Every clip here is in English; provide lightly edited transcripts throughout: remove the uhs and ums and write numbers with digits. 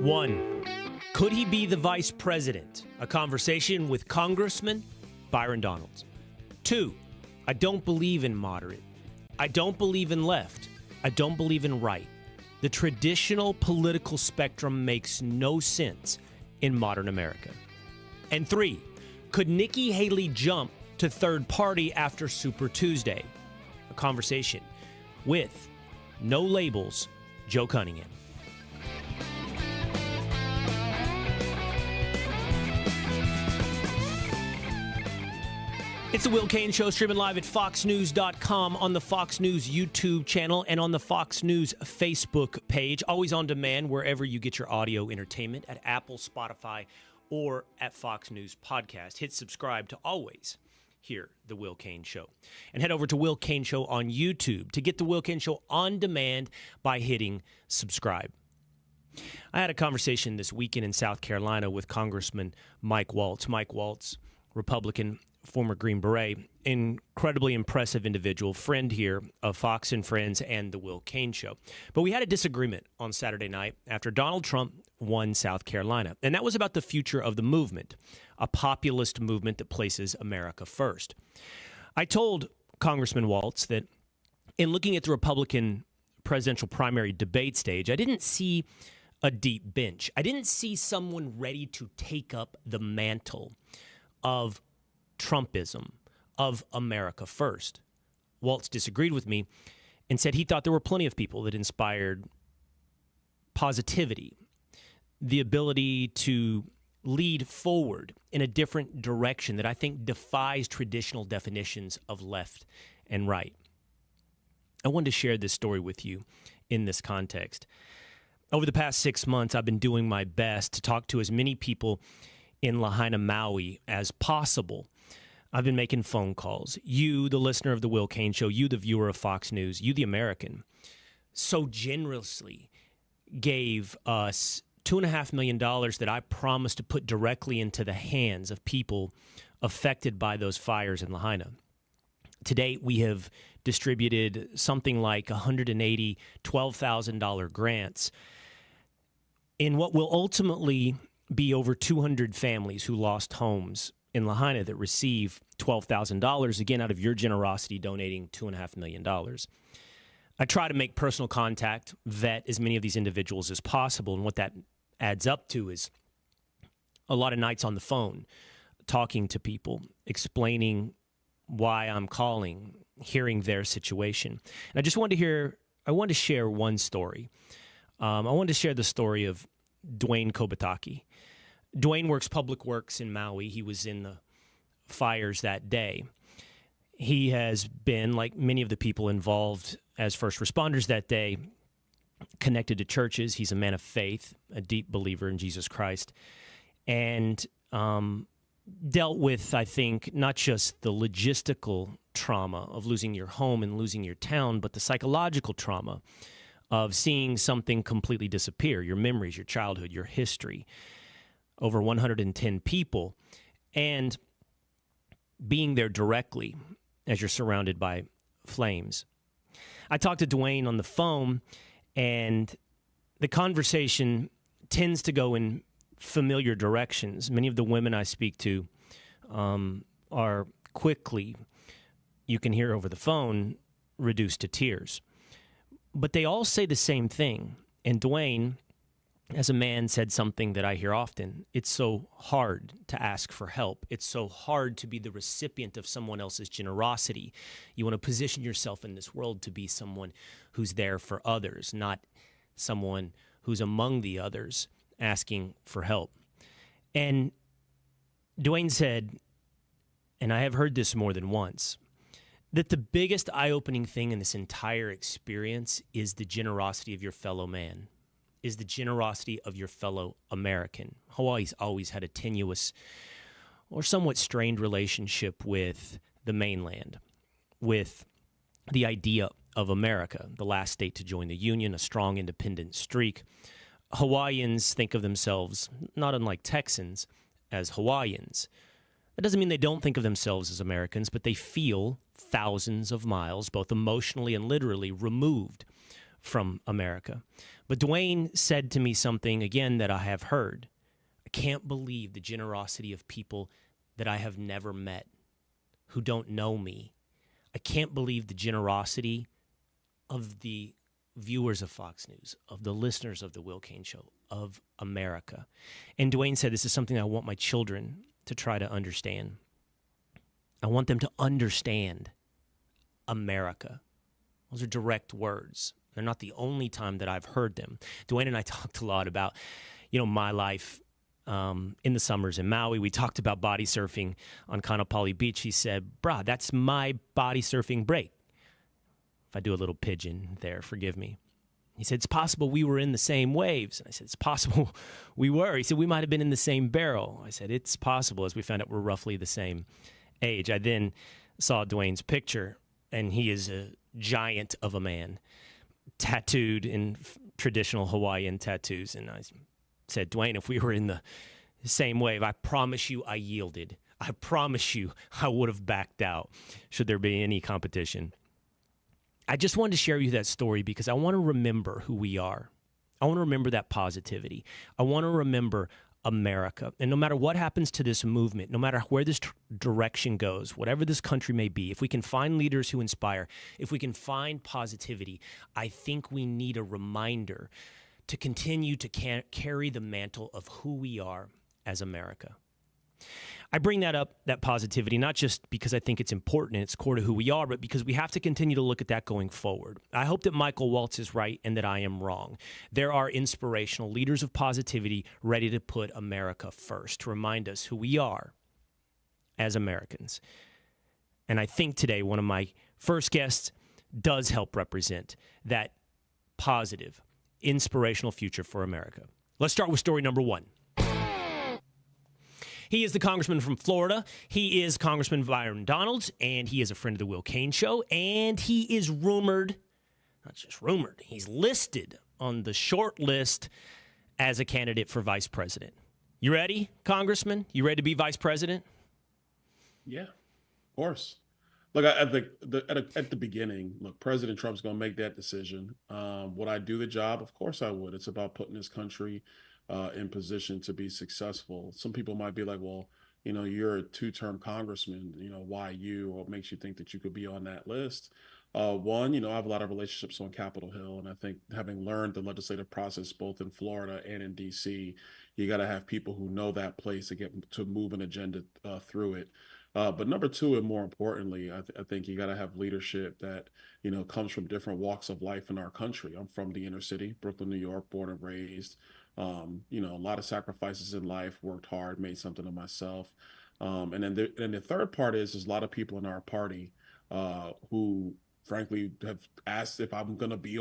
1. Could he be the vice president? A conversation with Congressman Byron Donalds. 2. I don't believe in moderate. I don't believe in left. I don't believe in right. The traditional political spectrum makes no sense in modern America. And 3. Could Nikki Haley jump to third party after Super Tuesday? A conversation with No Labels, Joe Cunningham. It's the Will Cain Show, streaming live at foxnews.com, on the Fox News YouTube channel, and on the Fox News Facebook page. Always on demand wherever you get your audio entertainment, at Apple, Spotify, or at Fox News Podcast. Hit subscribe to always hear the Will Cain Show. And head over to Will Cain Show on YouTube to get the Will Cain Show on demand by hitting subscribe. I had a conversation this weekend in South Carolina with Congressman Mike Waltz. Mike Waltz, Republican, former Green Beret, incredibly impressive individual, friend here of Fox and Friends and the Will Cain Show. But we had a disagreement on Saturday night after Donald Trump won South Carolina. And that was about the future of the movement, a populist movement that places America first. I told Congressman Waltz that in looking at the Republican presidential primary debate stage, I didn't see a deep bench. I didn't see someone ready to take up the mantle of Trumpism, of America first. Waltz disagreed with me and said he thought there were plenty of people that inspired positivity, the ability to lead forward in a different direction that I think defies traditional definitions of left and right. I wanted to share this story with you in this context. Over the past 6 months, I've been doing my best to talk to as many people in Lahaina, Maui as possible. I've been making phone calls. You, the listener of the Will Cain Show, you, the viewer of Fox News, you, the American, so generously gave us $2.5 million that I promised to put directly into the hands of people affected by those fires in Lahaina. To date, we have distributed something like 180 $12,000 grants in what will ultimately be over 200 families who lost homes in Lahaina that receive $12,000, again, out of your generosity, donating $2.5 million. I try to make personal contact, vet as many of these individuals as possible, and what that adds up to is a lot of nights on the phone, talking to people, explaining why I'm calling, hearing their situation. And I just wanted to share one story. I wanted to share the story of Dwayne Kobataki. Dwayne works public works in Maui. He was in the fires that day. He has been, like many of the people involved as first responders that day, connected to churches. He's a man of faith, a deep believer in Jesus Christ, and dealt with, I think, not just the logistical trauma of losing your home and losing your town, but the psychological trauma of seeing something completely disappear, your memories, your childhood, your history. Over 110 people, and being there directly as you're surrounded by flames. I talked to Dwayne on the phone, and the conversation tends to go in familiar directions. Many of the women I speak to are quickly, you can hear over the phone, reduced to tears. But they all say the same thing, and Dwayne, as a man, said something that I hear often. It's so hard to ask for help. It's so hard to be the recipient of someone else's generosity. You want to position yourself in this world to be someone who's there for others, not someone who's among the others asking for help. And Dwayne said, and I have heard this more than once, that the biggest eye-opening thing in this entire experience is the generosity of your fellow man, is the generosity of your fellow American. Hawaii's always had a tenuous or somewhat strained relationship with the mainland, with the idea of America, the last state to join the Union, a strong independent streak. Hawaiians think of themselves, not unlike Texans, as Hawaiians. That doesn't mean they don't think of themselves as Americans, but they feel thousands of miles, both emotionally and literally, removed from America. But Dwayne said to me something, again, that I have heard. I can't believe the generosity of people that I have never met, who don't know me. I can't believe the generosity of the viewers of Fox News, of the listeners of the Will Cain Show, of America. And Dwayne said, this is something I want my children to try to understand. I want them to understand America. Those are direct words. They're not the only time that I've heard them. Dwayne and I talked a lot about, my life in the summers in Maui. We talked about body surfing on Kaanapali Beach. He said, brah, that's my body surfing break. If I do a little pigeon there, forgive me. He said, it's possible we were in the same waves. And I said, it's possible we were. He said, we might have been in the same barrel. I said, it's possible, as we found out we're roughly the same age. I then saw Dwayne's picture, and he is a giant of a man, tattooed in traditional Hawaiian tattoos. And I said, Dwayne, if we were in the same wave, I promise you I yielded. I promise you I would have backed out should there be any competition. I just wanted to share with you that story because I want to remember who we are. I want to remember that positivity. I want to remember America. And no matter what happens to this movement, no matter where this direction goes, whatever this country may be, if we can find leaders who inspire, if we can find positivity, I think we need a reminder to continue to carry the mantle of who we are as America. I bring that up, that positivity, not just because I think it's important and it's core to who we are, but because we have to continue to look at that going forward. I hope that Michael Waltz is right and that I am wrong. There are inspirational leaders of positivity ready to put America first, to remind us who we are as Americans. And I think today one of my first guests does help represent that positive, inspirational future for America. Let's start with story number one. He is the congressman from Florida. He is Congressman Byron Donalds, and he is a friend of the Will Cain Show, and he is rumored, not just rumored, he's listed on the short list as a candidate for vice president. You ready, Congressman? You ready to be vice president? Yeah, of course. Look, at the beginning, look, President Trump's going to make that decision. Would I do the job? Of course I would. It's about putting this country in position to be successful. Some people might be like, well, you're a two-term congressman, why you, or what makes you think that you could be on that list? One, I have a lot of relationships on Capitol Hill, and I think having learned the legislative process both in Florida and in DC, you got to have people who know that place to get to move an agenda through it. But number two, and more importantly, I think you got to have leadership that, comes from different walks of life in our country. I'm from the inner city, Brooklyn, New York, born and raised. A lot of sacrifices in life, worked hard, made something of myself. And then the third part is there's a lot of people in our party who frankly have asked if I'm going to be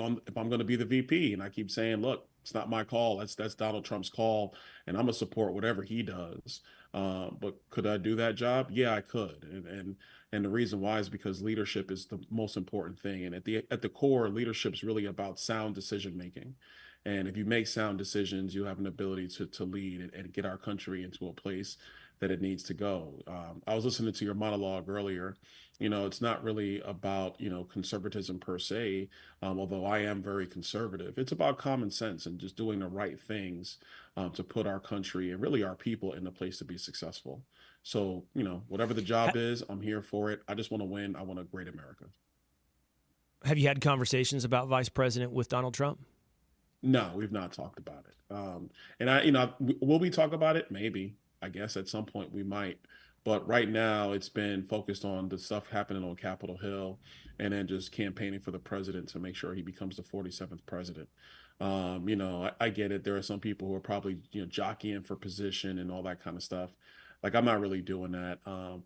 the VP. And I keep saying, look, it's not my call. That's Donald Trump's call. And I'm going to support whatever he does. But could I do that job? Yeah, I could. And the reason why is because leadership is the most important thing. And at the core, leadership is really about sound decision making. And if you make sound decisions, you have an ability to lead and get our country into a place that it needs to go. I was listening to your monologue earlier. It's not really about, conservatism per se, although I am very conservative. It's about common sense and just doing the right things to put our country and really our people in a place to be successful. So, whatever the job is, I'm here for it. I just want to win. I want a great America. Have you had conversations about vice president with Donald Trump? No, we've not talked about it. Will we talk about it? Maybe. I guess at some point we might. But right now it's been focused on the stuff happening on Capitol Hill and then just campaigning for the president to make sure he becomes the 47th president. I get it. There are some people who are probably, jockeying for position and all that kind of stuff. Like, I'm not really doing that.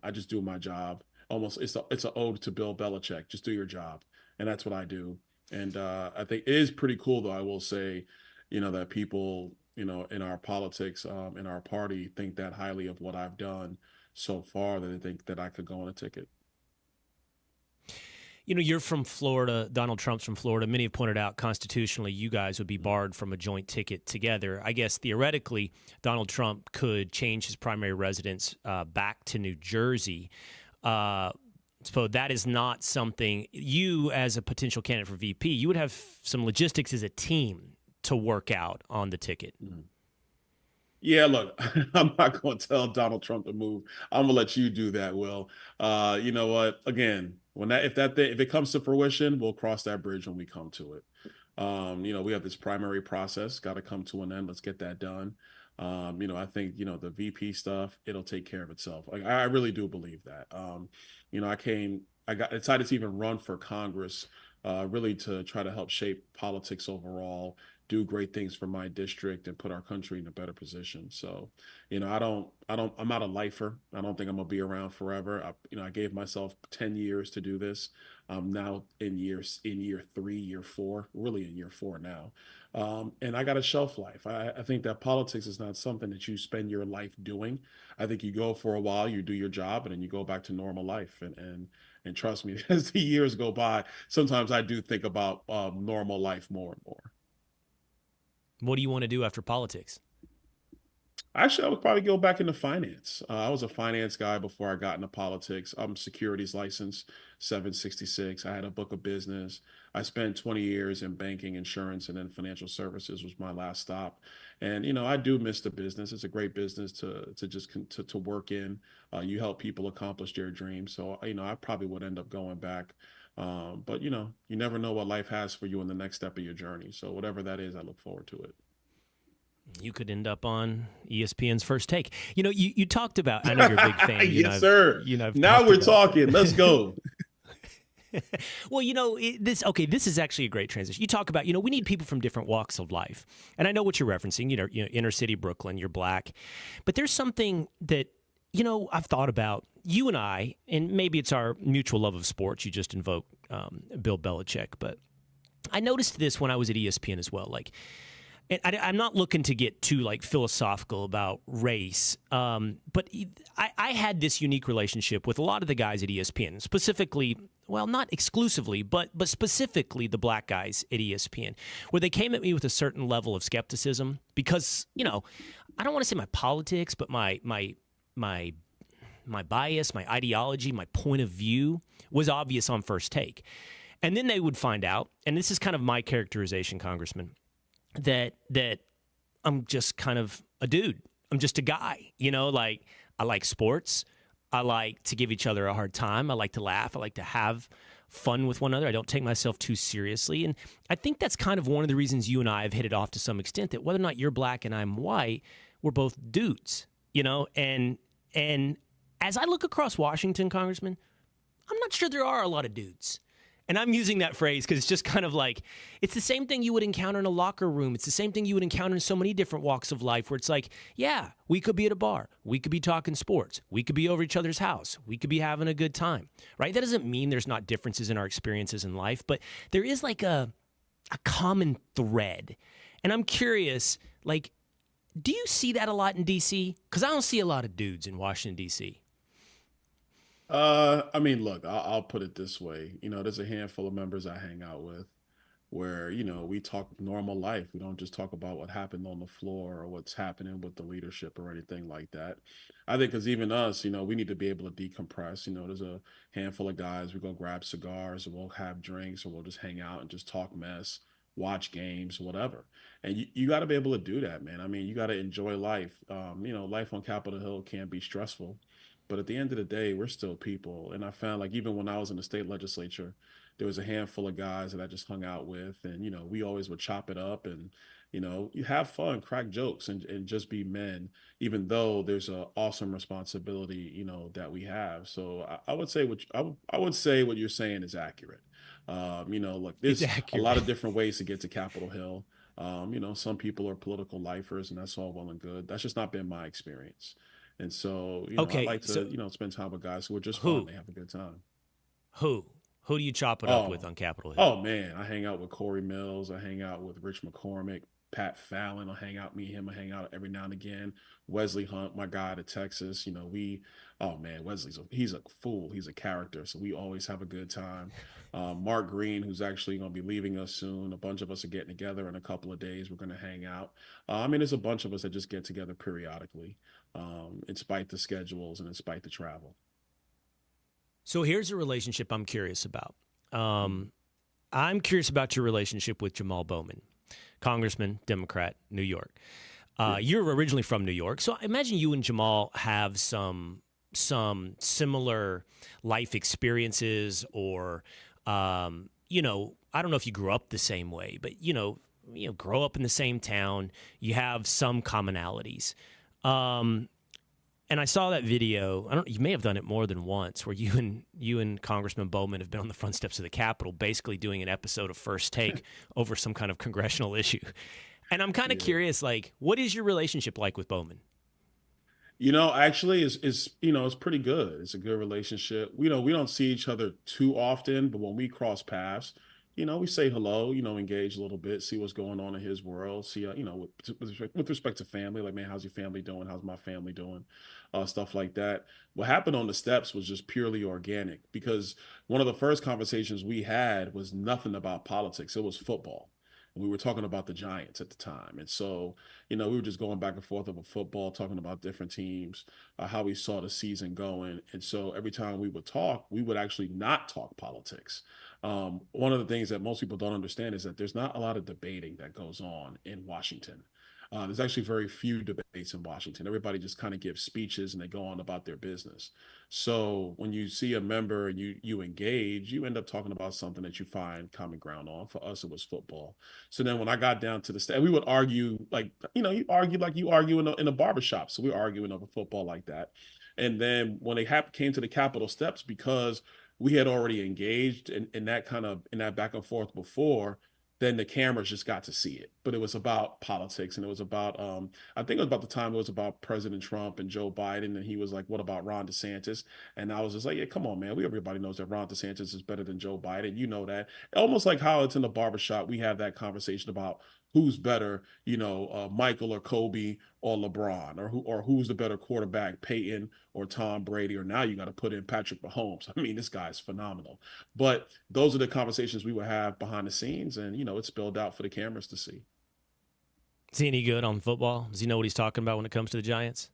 I just do my job. Almost it's an ode to Bill Belichick. Just do your job. And that's what I do. And I think it is pretty cool, though, I will say, that people, in our politics, in our party, think that highly of what I've done so far that they think that I could go on a ticket. You're from Florida. Donald Trump's from Florida. Many have pointed out constitutionally you guys would be barred from a joint ticket together. I guess theoretically, Donald Trump could change his primary residence back to New Jersey. So that is not something you, as a potential candidate for VP, you would have some logistics as a team to work out on the ticket. Yeah, look, I'm not going to tell Donald Trump to move. I'm gonna let you do that, Will. You know what? Again, when that if it comes to fruition, we'll cross that bridge when we come to it. We have this primary process, got to come to an end. Let's get that done. I think, the VP stuff, it'll take care of itself. Like, I really do believe that. I got decided to even run for Congress, really to try to help shape politics overall, do great things for my district and put our country in a better position. So, I'm not a lifer. I don't think I'm gonna be around forever. I gave myself 10 years to do this. I'm now in year 3, year 4, really in year 4 now. And I got a shelf life. I think that politics is not something that you spend your life doing. I think you go for a while, you do your job, and then you go back to normal life. And trust me, as the years go by, sometimes I do think about normal life more and more. What do you want to do after politics? Actually, I would probably go back into finance. I was a finance guy before I got into politics. I'm securities license 766. I had a book of business. I spent 20 years in banking, insurance, and then financial services was my last stop. And I do miss the business. It's a great business to just to work in. You help people accomplish their dreams. So I probably would end up going back. But you never know what life has for you in the next step of your journey. So whatever that is, I look forward to it. You could end up on ESPN's First Take. You talked about, I know you're a big fan. Yes, sir. Now we're talking. Let's go. Well, this is actually a great transition. You talk about, we need people from different walks of life. And I know what you're referencing, inner city Brooklyn, you're black. But there's something that, I've thought about. You and I, and maybe it's our mutual love of sports. You just invoked Bill Belichick. But I noticed this when I was at ESPN as well. And I'm not looking to get too philosophical about race, but I had this unique relationship with a lot of the guys at ESPN, specifically, well, not exclusively, but specifically the black guys at ESPN, where they came at me with a certain level of skepticism because, I don't want to say my politics, but my bias, my ideology, my point of view was obvious on First Take. And then they would find out, and this is kind of my characterization, Congressman, that I'm just kind of a dude. I'm just a guy, I like sports. I like to give each other a hard time. I like to laugh. I like to have fun with one another. I don't take myself too seriously. And I think that's kind of one of the reasons you and I have hit it off to some extent, that whether or not you're black and I'm white, we're both dudes, and as I look across Washington, Congressman, I'm not sure there are a lot of dudes. And I'm using that phrase because it's just kind of it's the same thing you would encounter in a locker room. It's the same thing you would encounter in so many different walks of life where it's yeah, we could be at a bar. We could be talking sports. We could be over each other's house. We could be having a good time, right? That doesn't mean there's not differences in our experiences in life, but there is a common thread. And I'm curious, do you see that a lot in D.C.? Because I don't see a lot of dudes in Washington, D.C. Look, I'll put it this way. There's a handful of members I hang out with where, we talk normal life. We don't just talk about what happened on the floor or what's happening with the leadership or anything like that. I think because even us, we need to be able to decompress. There's a handful of guys, we go grab cigars or we'll have drinks or we'll just hang out and just talk mess, watch games, whatever. And you got to be able to do that, man. You got to enjoy life. Life on Capitol Hill can be stressful. But at the end of the day, we're still people. And I found even when I was in the state legislature, there was a handful of guys that I just hung out with. And, we always would chop it up and, you have fun, crack jokes and just be men, even though there's an awesome responsibility, that we have. So I would say I would say what you're saying is accurate. Look, there's a lot of different ways to get to Capitol Hill. Some people are political lifers and that's all well and good. That's just not been my experience. And so, okay, I like to, spend time with guys who are just fun. They have a good time. Who do you chop it up with on Capitol Hill? Oh, man. I hang out with Corey Mills. I hang out with Rich McCormick, Pat Fallon. I'll hang out, me and him. I hang out every now and again. Wesley Hunt, my guy to Texas. He's a fool. He's a character. So we always have a good time. Mark Green, who's actually going to be leaving us soon. A bunch of us are getting together in a couple of days. We're going to hang out. There's a bunch of us that just get together periodically, in spite the schedules and in spite the travel. So here's a relationship I'm curious about. I'm curious about your relationship with Jamal Bowman, Congressman, Democrat, New York. You're originally from New York, so I imagine you and Jamal have some similar life experiences, or you know, I don't know if you grew up the same way, but you know, grow up in the same town. You have some commonalities. And I saw that video. You may have done it more than once, where you and Congressman Bowman have been on the front steps of the Capitol, basically doing an episode of First Take over some kind of congressional issue. And I'm kind of curious, like, what is your relationship like with Bowman? Actually, it's pretty good. It's a good relationship. We don't see each other too often, but when we cross paths, we say hello, engage a little bit, see what's going on in his world, see, with respect to family, like, man, how's your family doing? How's my family doing? Stuff like that. What happened on the steps was just purely organic, because one of the first conversations we had was nothing about politics. It was football. And we were talking about the Giants at the time. And so, we were just going back and forth over football, talking about different teams, how we saw the season going. And so every time we would talk, we would actually not talk politics. One of the things that most people don't understand is that there's not a lot of debating that goes on in Washington. There's actually very few debates in Washington. Everybody just kind of gives speeches and they go on about their business. So when you see a member and you engage, you end up talking about something that you find common ground on. For us, it was football. So then when I got down to the state, we would argue like, you argue like you argue in a barbershop. So we were arguing over football like that. And then when they came to the Capitol steps, because we had already engaged in that back and forth before, then the cameras just got to see it. But it was about politics, and it was about I think it was about the time it was about President Trump and Joe Biden, and he was like, what about Ron DeSantis? And I was just like, yeah, come on, man. Everybody knows that Ron DeSantis is better than Joe Biden. You know that. Almost like how it's in the barbershop, we have that conversation about who's better, Michael or Kobe or LeBron, or who's the better quarterback, Peyton or Tom Brady, or now you got to put in Patrick Mahomes. I mean, this guy's phenomenal. But those are the conversations we would have behind the scenes, and it spilled out for the cameras to see. Is he any good on football? Does he know what he's talking about when it comes to the Giants?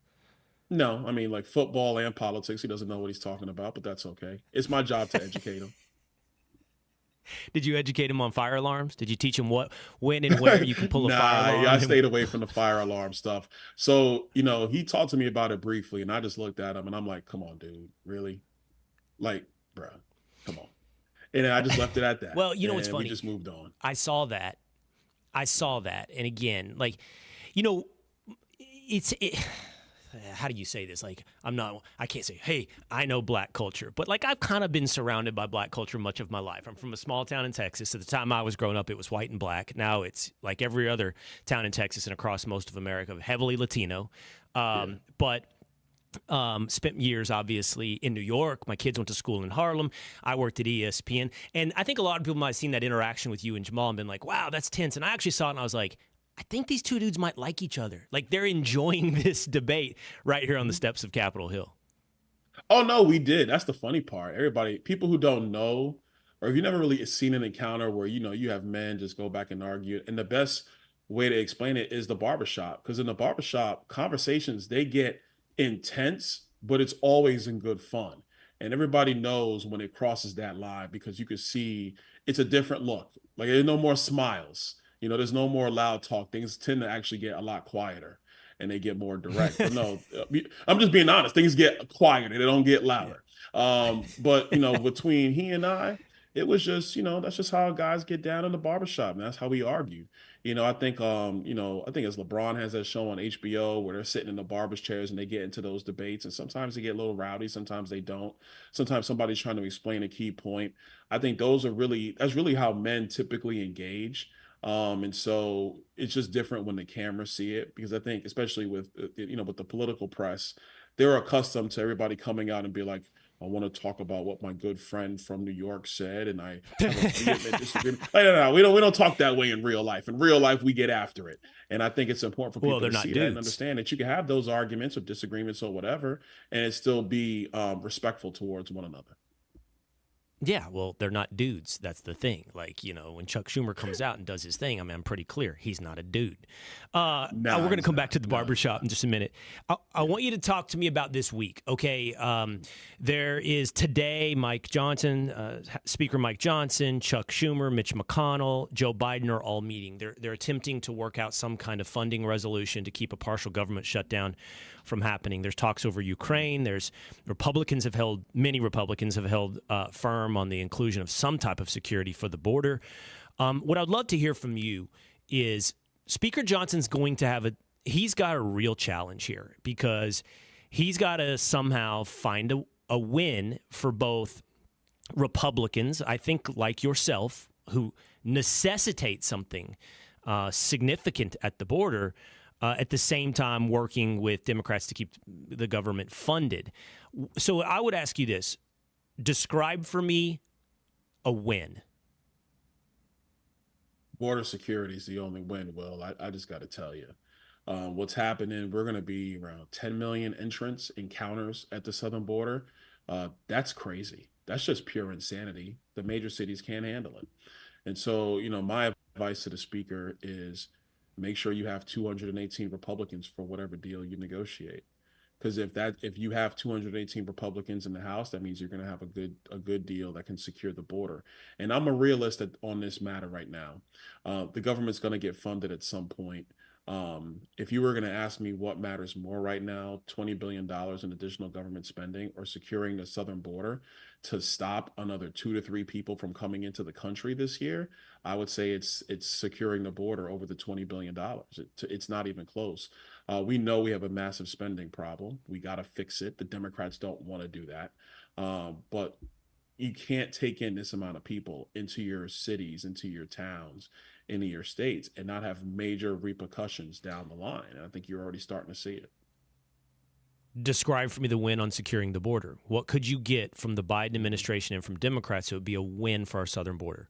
No, I mean, like football and politics, he doesn't know what he's talking about, but that's okay. It's my job to educate him. Did you educate him on fire alarms? Did you teach him when and where you can pull a fire alarm? Yeah, I stayed away from the fire alarm stuff. So, he talked to me about it briefly, and I just looked at him and I'm like, come on, dude, really? Like, bro, come on. And I just left it at that. Well, what's funny? We just moved on. I saw that. And again, like, how do you say this? Like, I can't say, hey, I know black culture, but like, I've kind of been surrounded by black culture much of my life. I'm from a small town in Texas. At the time I was growing up, it was white and black. Now it's like every other town in Texas and across most of America, heavily Latino. But spent years, obviously, in New York. My kids went to school in Harlem. I worked at ESPN. And I think a lot of people might have seen that interaction with you and Jamal and been like, wow, that's tense. And I actually saw it and I was like, I think these two dudes might like each other. Like, they're enjoying this debate right here on the steps of Capitol Hill. Oh, no, we did. That's the funny part. People who don't know, or if you've never really seen an encounter where, you have men just go back and argue. And the best way to explain it is the barbershop. Because in the barbershop, conversations, they get intense, but it's always in good fun. And everybody knows when it crosses that line, because you can see it's a different look. Like, there's no more smiles. There's no more loud talk. Things tend to actually get a lot quieter and they get more direct. But no, I'm just being honest. Things get quieter. They don't get louder. But, between he and I, it was just, that's just how guys get down in the barbershop. And that's how we argue. I think as LeBron has that show on HBO where they're sitting in the barber's chairs and they get into those debates, and sometimes they get a little rowdy, sometimes they don't. Sometimes somebody's trying to explain a key point. I think that's really how men typically engage. And so it's just different when the cameras see it, because I think especially with the political press, they're accustomed to everybody coming out and be like, I want to talk about what my good friend from New York said, and I have a vehement disagreement. No, we don't talk that way in real life. In real life, we get after it, and I think it's important for people to see that and understand that you can have those arguments or disagreements or whatever, and it still be respectful towards one another. Yeah, well, they're not dudes. That's the thing. Like, when Chuck Schumer comes out and does his thing, I mean, I'm pretty clear he's not a dude. We're Nah, going to he's come back not. to the No, he's barbershop not. in just a minute. I Yeah. want you to talk to me about this week. Okay. There is today Mike Johnson, Speaker Mike Johnson, Chuck Schumer, Mitch McConnell, Joe Biden are all meeting. They're attempting to work out some kind of funding resolution to keep a partial government shutdown from happening. There's talks over Ukraine. Many Republicans have held firm on the inclusion of some type of security for the border. What I'd love to hear from you is Speaker Johnson's he's got a real challenge here because he's got to somehow find a win for both Republicans, I think like yourself, who necessitate something significant at the border, at the same time working with Democrats to keep the government funded. So I would ask you this. Describe for me a win. Border security is the only win, Will. I just got to tell you. What's happening, we're going to be around 10 million entrants, encounters at the southern border. That's crazy. That's just pure insanity. The major cities can't handle it. And so, my advice to the speaker is make sure you have 218 Republicans for whatever deal you negotiate. Because if you have 218 Republicans in the House, that means you're going to have a good deal that can secure the border. And I'm a realist on this matter right now. The government's going to get funded at some point. If you were going to ask me what matters more right now, $20 billion in additional government spending or securing the southern border to stop another 2 to 3 people from coming into the country this year, I would say it's securing the border over the $20 billion. It's not even close. We know we have a massive spending problem. We got to fix it. The Democrats don't want to do that. But you can't take in this amount of people into your cities, into your towns, into your states, and not have major repercussions down the line. And I think you're already starting to see it. Describe for me the win on securing the border. What could you get from the Biden administration and from Democrats that would be a win for our southern border?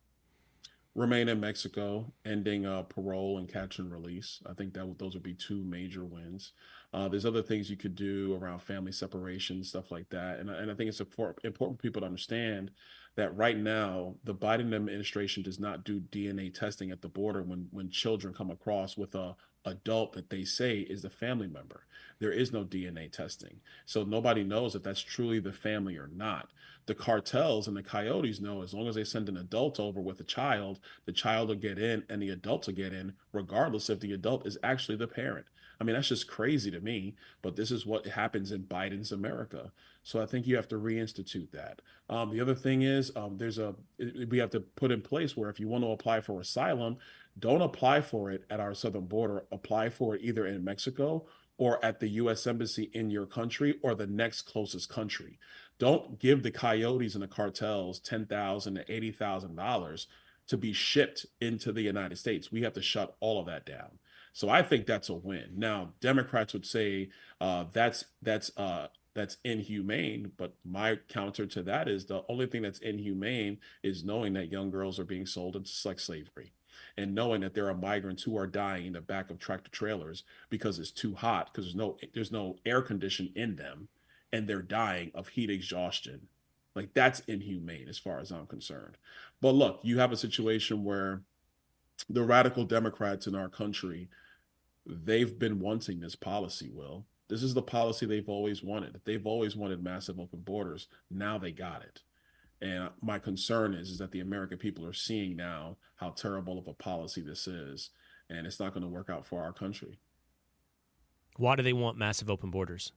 Remain in Mexico, ending parole and catch and release. I think those would be two major wins. There's other things you could do around family separation, stuff like that. And I think it's important for people to understand that right now, the Biden administration does not do DNA testing at the border when children come across with a adult that they say is the family member. There is no DNA testing. So nobody knows if that's truly the family or not. The cartels and the coyotes know as long as they send an adult over with a child, the child will get in and the adult will get in, regardless if the adult is actually the parent. I mean, that's just crazy to me, but this is what happens in Biden's America. So I think you have to reinstitute that. The other thing is we have to put in place where if you want to apply for asylum, don't apply for it at our southern border. Apply for it either in Mexico or at the U.S. Embassy in your country or the next closest country. Don't give the coyotes and the cartels $10,000 to $80,000 to be shipped into the United States. We have to shut all of that down. So I think that's a win. Now, Democrats would say that's inhumane, but my counter to that is the only thing that's inhumane is knowing that young girls are being sold into sex slavery and knowing that there are migrants who are dying in the back of tractor trailers because it's too hot because there's no air condition in them and they're dying of heat exhaustion. Like that's inhumane as far as I'm concerned. But look, you have a situation where the radical Democrats in our country, they've been wanting this policy, Will. This is the policy they've always wanted. They've always wanted massive open borders. Now they got it. And my concern is that the American people are seeing now how terrible of a policy this is, and it's not going to work out for our country. Why do they want massive open borders?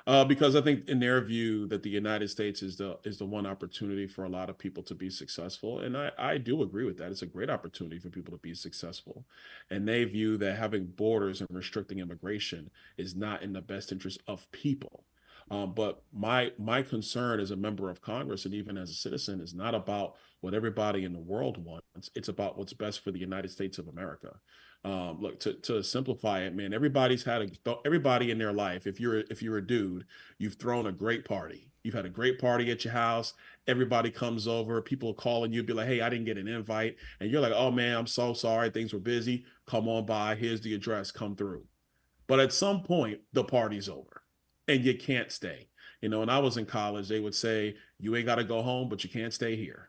Because I think in their view that the United States is the one opportunity for a lot of people to be successful, and I do agree with that. It's a great opportunity for people to be successful, and they view that having borders and restricting immigration is not in the best interest of people. But my concern as a member of Congress and even as a citizen is not about what everybody in the world wants. It's about what's best for the United States of America. Look, to simplify it, man, everybody in their life. If you're a dude, you've thrown a great party. You've had a great party at your house. Everybody comes over. People are calling you, be like, "Hey, I didn't get an invite," and you're like, "Oh man, I'm so sorry. Things were busy. Come on by. Here's the address. Come through." But at some point, the party's over and you can't stay. When I was in college, they would say, you ain't got to go home, but you can't stay here.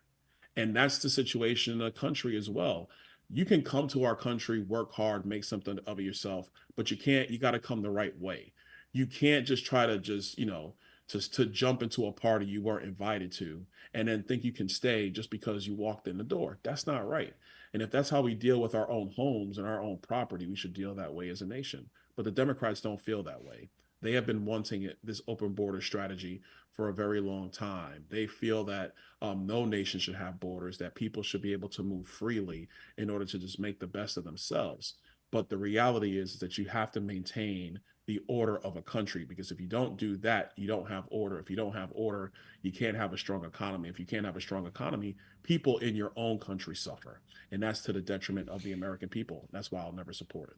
And that's the situation in the country as well. You can come to our country, work hard, make something of yourself, but you got to come the right way. You can't just try to to jump into a party you weren't invited to and then think you can stay just because you walked in the door. That's not right. And if that's how we deal with our own homes and our own property, we should deal that way as a nation. But the Democrats don't feel that way. They have been wanting this open border strategy for a very long time. They feel that no nation should have borders, that people should be able to move freely in order to just make the best of themselves. But the reality is that you have to maintain the order of a country, because if you don't do that, you don't have order. If you don't have order, you can't have a strong economy. If you can't have a strong economy, people in your own country suffer. And that's to the detriment of the American people. That's why I'll never support it.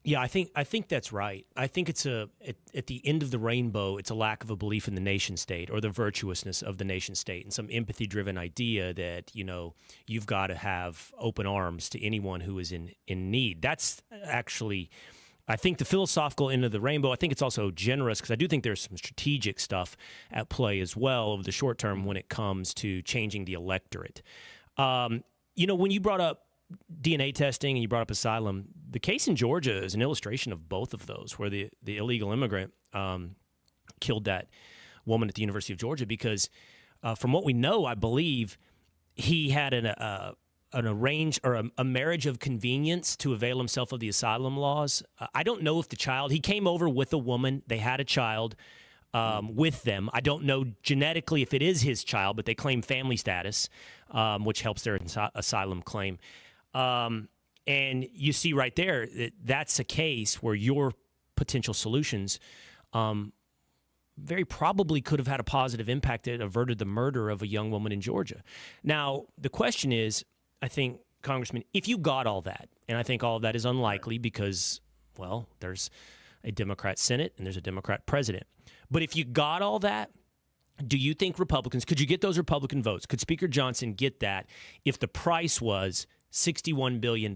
Yeah, I think that's right. I think it's at the end of the rainbow, it's a lack of a belief in the nation state or the virtuousness of the nation state, and some empathy-driven idea that you've got to have open arms to anyone who is in need. That's actually, I think, the philosophical end of the rainbow. I think it's also generous because I do think there's some strategic stuff at play as well over the short term when it comes to changing the electorate. When you brought up DNA testing and you brought up asylum, the case in Georgia is an illustration of both of those, where the illegal immigrant killed that woman at the University of Georgia because, from what we know, I believe he had an arranged or a marriage of convenience to avail himself of the asylum laws. I don't know if he came over with a woman, they had a child with them. I don't know genetically if it is his child, but they claim family status, which helps their asylum claim. And you see right there that's a case where your potential solutions very probably could have had a positive impact that averted the murder of a young woman in Georgia. Now, the question is, I think, Congressman, if you got all that, and I think all of that is unlikely because, well, there's a Democrat Senate and there's a Democrat president. But if you got all that, do you think Republicans, could you get those Republican votes? Could Speaker Johnson get that if the price was $61 billion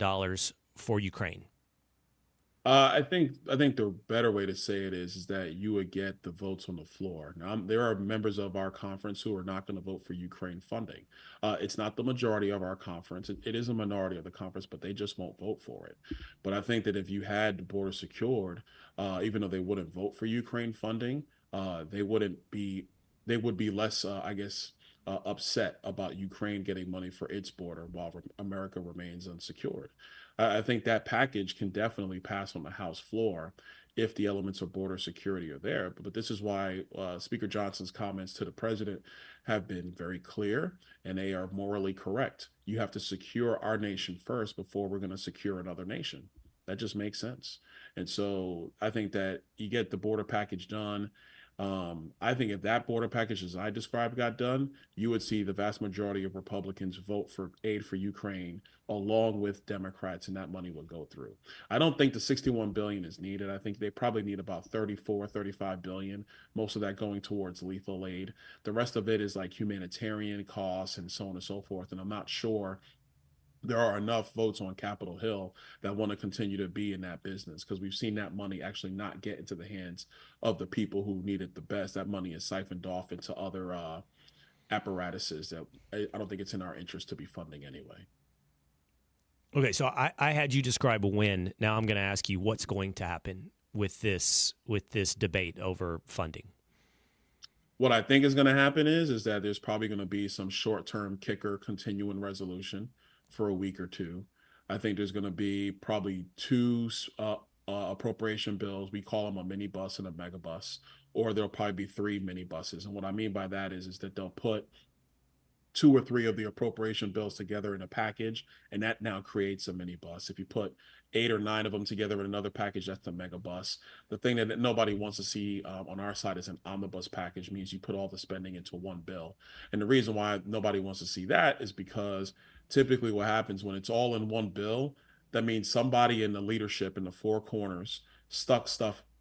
for Ukraine? I think the better way to say it is that you would get the votes on the floor. Now, there are members of our conference who are not going to vote for Ukraine funding. It's not the majority of our conference. It is a minority of the conference, but they just won't vote for it. But I think that if you had the border secured, even though they wouldn't vote for Ukraine funding, they would be less, upset about Ukraine getting money for its border while America remains unsecured. I think that package can definitely pass on the House floor if the elements of border security are there. But this is why Speaker Johnson's comments to the president have been very clear, and they are morally correct. You have to secure our nation first before we're going to secure another nation. That just makes sense. And so I think that you get the border package done. I think if that border package, as I described, got done, you would see the vast majority of Republicans vote for aid for Ukraine along with Democrats, and that money would go through. I don't think the $61 billion is needed. I think they probably need about $35 billion, most of that going towards lethal aid. The rest of it is like humanitarian costs and so on and so forth. And I'm not sure there are enough votes on Capitol Hill that want to continue to be in that business, because we've seen that money actually not get into the hands of the people who need it the best. That money is siphoned off into other apparatuses that I don't think it's in our interest to be funding anyway. Okay, so I had you describe a win. Now I'm going to ask you what's going to happen with this debate over funding. What I think is going to happen is that there's probably going to be some short-term kicker continuing resolution for a week or two. I think there's going to be probably two appropriation bills. We call them a mini bus and a mega bus, or there'll probably be three mini buses. And what I mean by that is that they'll put two or three of the appropriation bills together in a package, and that now creates a mini bus. If you put 8 or 9 of them together in another package, that's the mega bus. The thing that nobody wants to see on our side is an omnibus package, means you put all the spending into one bill. And the reason why nobody wants to see that is because typically what happens when it's all in one bill, that means somebody in the leadership in the four corners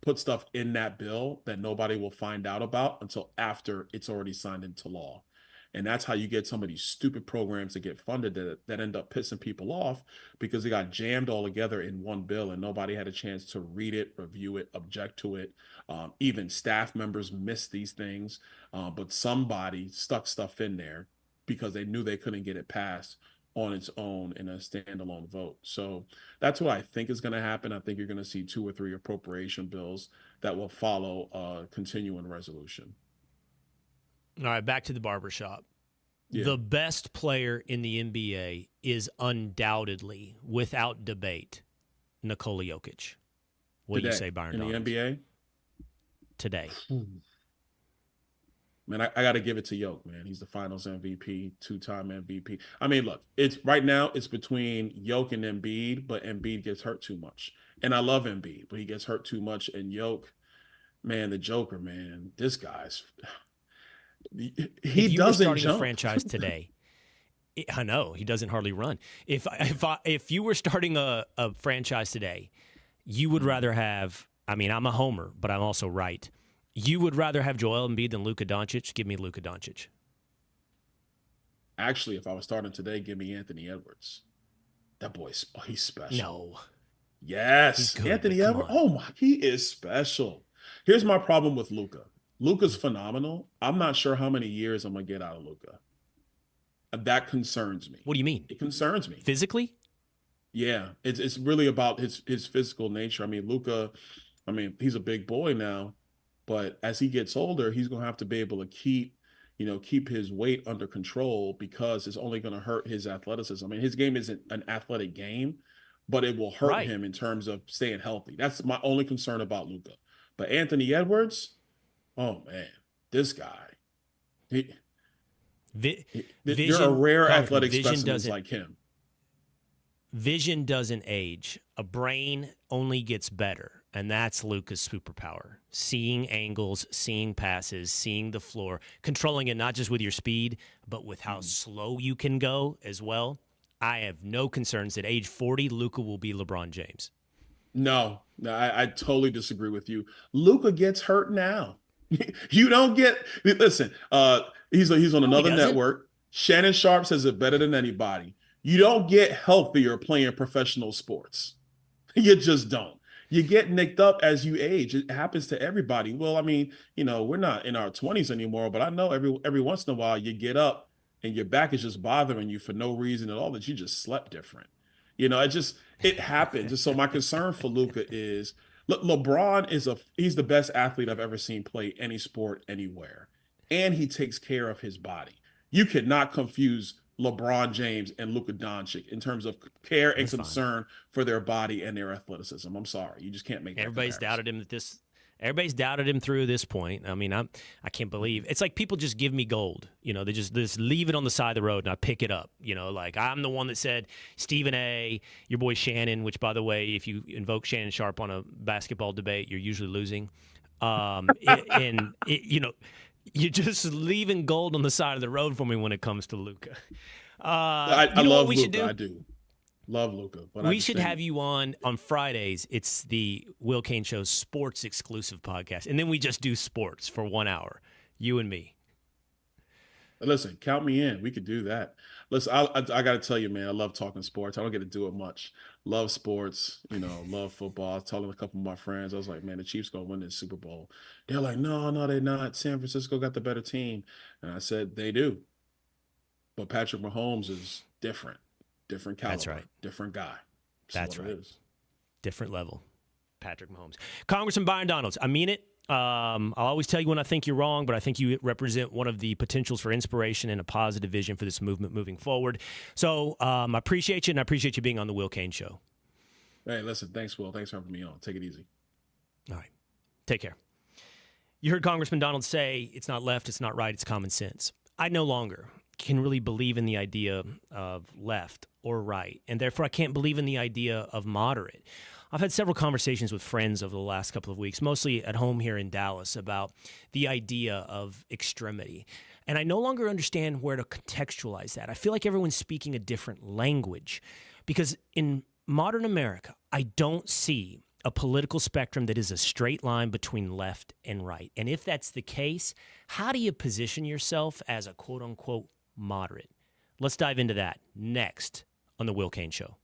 put stuff in that bill that nobody will find out about until after it's already signed into law. And that's how you get some of these stupid programs that get funded that end up pissing people off because they got jammed all together in one bill and nobody had a chance to read it, review it, object to it. Even staff members miss these things, but somebody stuck stuff in there because they knew they couldn't get it passed on its own in a standalone vote. So that's what I think is going to happen. I think you're going to see 2 or 3 appropriation bills that will follow a continuing resolution. All right, back to the barbershop. Yeah. The best player in the NBA is undoubtedly, without debate, Nikola Jokic. What do you say, Byron Donalds? In the NBA? Today. Man, I got to give it to Jokic, man. He's the finals MVP, 2-time MVP. I mean, look, it's right now it's between Jokic and Embiid, but Embiid gets hurt too much. And I love Embiid, but he gets hurt too much. And Jokic, man, the Joker, man, this guy's he doesn't starting jump. A franchise today. I know he doesn't hardly run. If you were starting a franchise today, you would rather have. I mean, I'm a homer, but I'm also right. You would rather have Joel Embiid than Luka Doncic. Give me Luka Doncic. Actually, if I was starting today, give me Anthony Edwards. That boy's he's special. No. Yes, good, Anthony Edwards. Oh my, he is special. Here's my problem with Luka. Luka's phenomenal. I'm not sure how many years I'm gonna get out of Luka. That concerns me. What do you mean? It concerns me. Physically? Yeah, it's really about his physical nature. I mean, Luka, he's a big boy now, but as he gets older, he's gonna have to be able to keep his weight under control because it's only gonna hurt his athleticism. I mean, his game isn't an athletic game, but it will hurt him in terms of staying healthy. That's my only concern about Luka. But Anthony Edwards, oh man, this guy, you're a rare athletic specimen like him. Vision doesn't age. A brain only gets better, and that's Luka's superpower. Seeing angles, seeing passes, seeing the floor, controlling it not just with your speed, but with how slow you can go as well. I have no concerns that age 40, Luka will be LeBron James. No, I totally disagree with you. Luka gets hurt now. You don't get – listen, he's on another network. Shannon Sharp says it better than anybody. You don't get healthier playing professional sports. You just don't. You get nicked up as you age. It happens to everybody. Well, I mean, we're not in our 20s anymore, but I know every once in a while you get up and your back is just bothering you for no reason at all, that you just slept different. It happens. And so my concern for Luka is, look, LeBron he's the best athlete I've ever seen play any sport anywhere. And he takes care of his body. You cannot confuse LeBron James and Luka Doncic in terms of care and concern for their body and their athleticism. I'm sorry. You just can't make that Everybody's comparison. Everybody's doubted him through this point. I mean, I can't believe it's like people just give me gold. They just leave it on the side of the road and I pick it up. Like I'm the one that said Stephen A, your boy Shannon, which by the way, if you invoke Shannon Sharp on a basketball debate, you're usually losing. You're just leaving gold on the side of the road for me when it comes to Luka. I love Luka. I do. Love Luka. But we should have you on Fridays. It's the Will Cain Show sports exclusive podcast. And then we just do sports for 1 hour, you and me. Listen, count me in. We could do that. Listen, I got to tell you, man, I love talking sports. I don't get to do it much. Love sports, love football. I was telling a couple of my friends, I was like, man, the Chiefs going to win this Super Bowl. They're like, no, they're not. San Francisco got the better team. And I said, they do. But Patrick Mahomes is different caliber. That's right. Different guy. That's right. Different level. Patrick Mahomes. Congressman Byron Donalds, I mean it. I'll always tell you when I think you're wrong, but I think you represent one of the potentials for inspiration and a positive vision for this movement moving forward. So I appreciate you, and I appreciate you being on the Will Cain Show. Hey, listen, thanks, Will. Thanks for having me on. Take it easy. All right. Take care. You heard Congressman Donalds say it's not left, it's not right, it's common sense. I no longer can really believe in the idea of left or right, and therefore I can't believe in the idea of moderate. I've had several conversations with friends over the last couple of weeks, mostly at home here in Dallas, about the idea of extremity. And I no longer understand where to contextualize that. I feel like everyone's speaking a different language because in modern America, I don't see a political spectrum that is a straight line between left and right? And if that's the case, how do you position yourself as a quote-unquote moderate? Let's dive into that next on The Will Cain Show.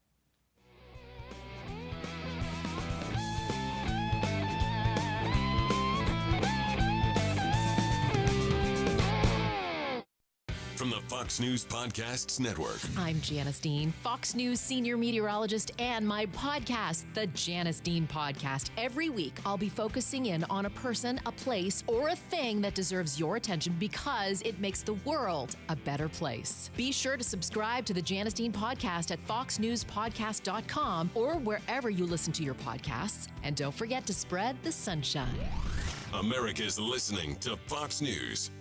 From the Fox News Podcasts Network. I'm Janice Dean, Fox News senior meteorologist, and my podcast, the Janice Dean Podcast. Every week, I'll be focusing in on a person, a place, or a thing that deserves your attention because it makes the world a better place. Be sure to subscribe to the Janice Dean Podcast at foxnewspodcast.com or wherever you listen to your podcasts. And don't forget to spread the sunshine. America's listening to Fox News.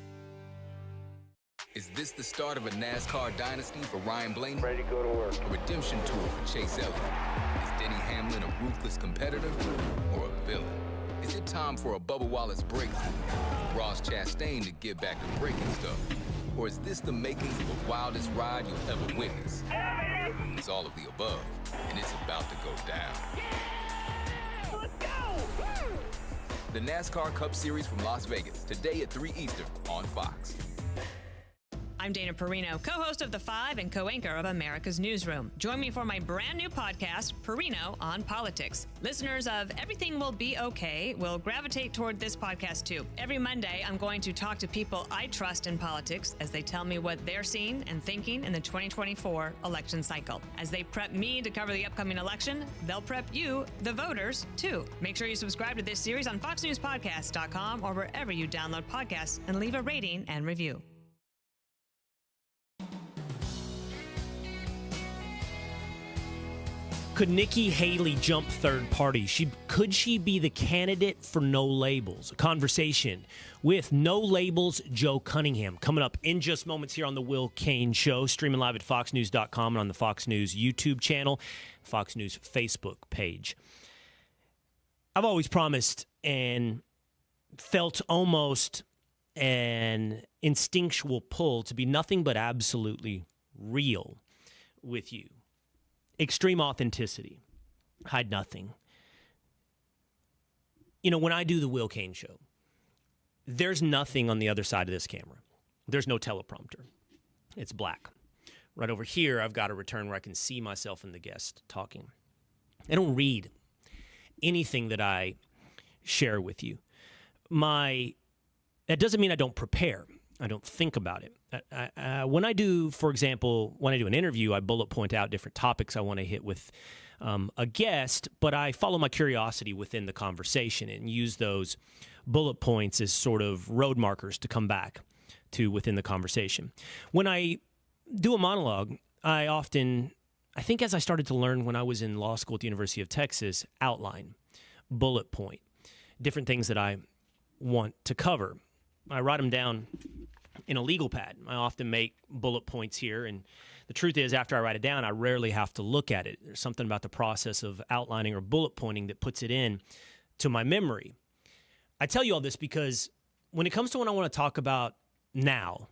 Is this the start of a NASCAR dynasty for Ryan Blaney? Ready to go to work. A redemption tour for Chase Elliott? Is Denny Hamlin a ruthless competitor or a villain? Is it time for a Bubba Wallace breakthrough? For Ross Chastain to get back to breaking stuff? Or is this the makings of the wildest ride you'll ever witness? It's all of the above, and it's about to go down. Yeah! Let's go! The NASCAR Cup Series from Las Vegas, today at 3 Eastern on Fox. I'm Dana Perino, co-host of The Five and co-anchor of America's Newsroom. Join me for my brand new podcast, Perino on Politics. Listeners of Everything Will Be Okay will gravitate toward this podcast too. Every Monday, I'm going to talk to people I trust in politics as they tell me what they're seeing and thinking in the 2024 election cycle. As they prep me to cover the upcoming election, they'll prep you, the voters, too. Make sure you subscribe to this series on foxnewspodcast.com or wherever you download podcasts and leave a rating and review. Could Nikki Haley jump third party? Could she be the candidate for No Labels? A conversation with No Labels Joe Cunningham coming up in just moments here on the Will Cain Show, streaming live at foxnews.com and on the Fox News YouTube channel, Fox News Facebook page. I've always promised and felt almost an instinctual pull to be nothing but absolutely real with you. Extreme authenticity. Hide nothing. You know, when I do the Will Cain Show, there's nothing on the other side of this camera. There's no teleprompter. It's black. Right over here, I've got a return where I can see myself and the guest talking. I don't read anything that I share with you. That doesn't mean I don't prepare. I don't think about it. When I do, for example, when I do an interview, I bullet point out different topics I want to hit with a guest, but I follow my curiosity within the conversation and use those bullet points as sort of road markers to come back to within the conversation. When I do a monologue, I think as I started to learn when I was in law school at the University of Texas, outline, bullet point, different things that I want to cover. I write them down in a legal pad. I often make bullet points here, and the truth is, after I write it down, I rarely have to look at it. There's something about the process of outlining or bullet pointing that puts it in to my memory. I tell you all this because when it comes to what I want to talk about now,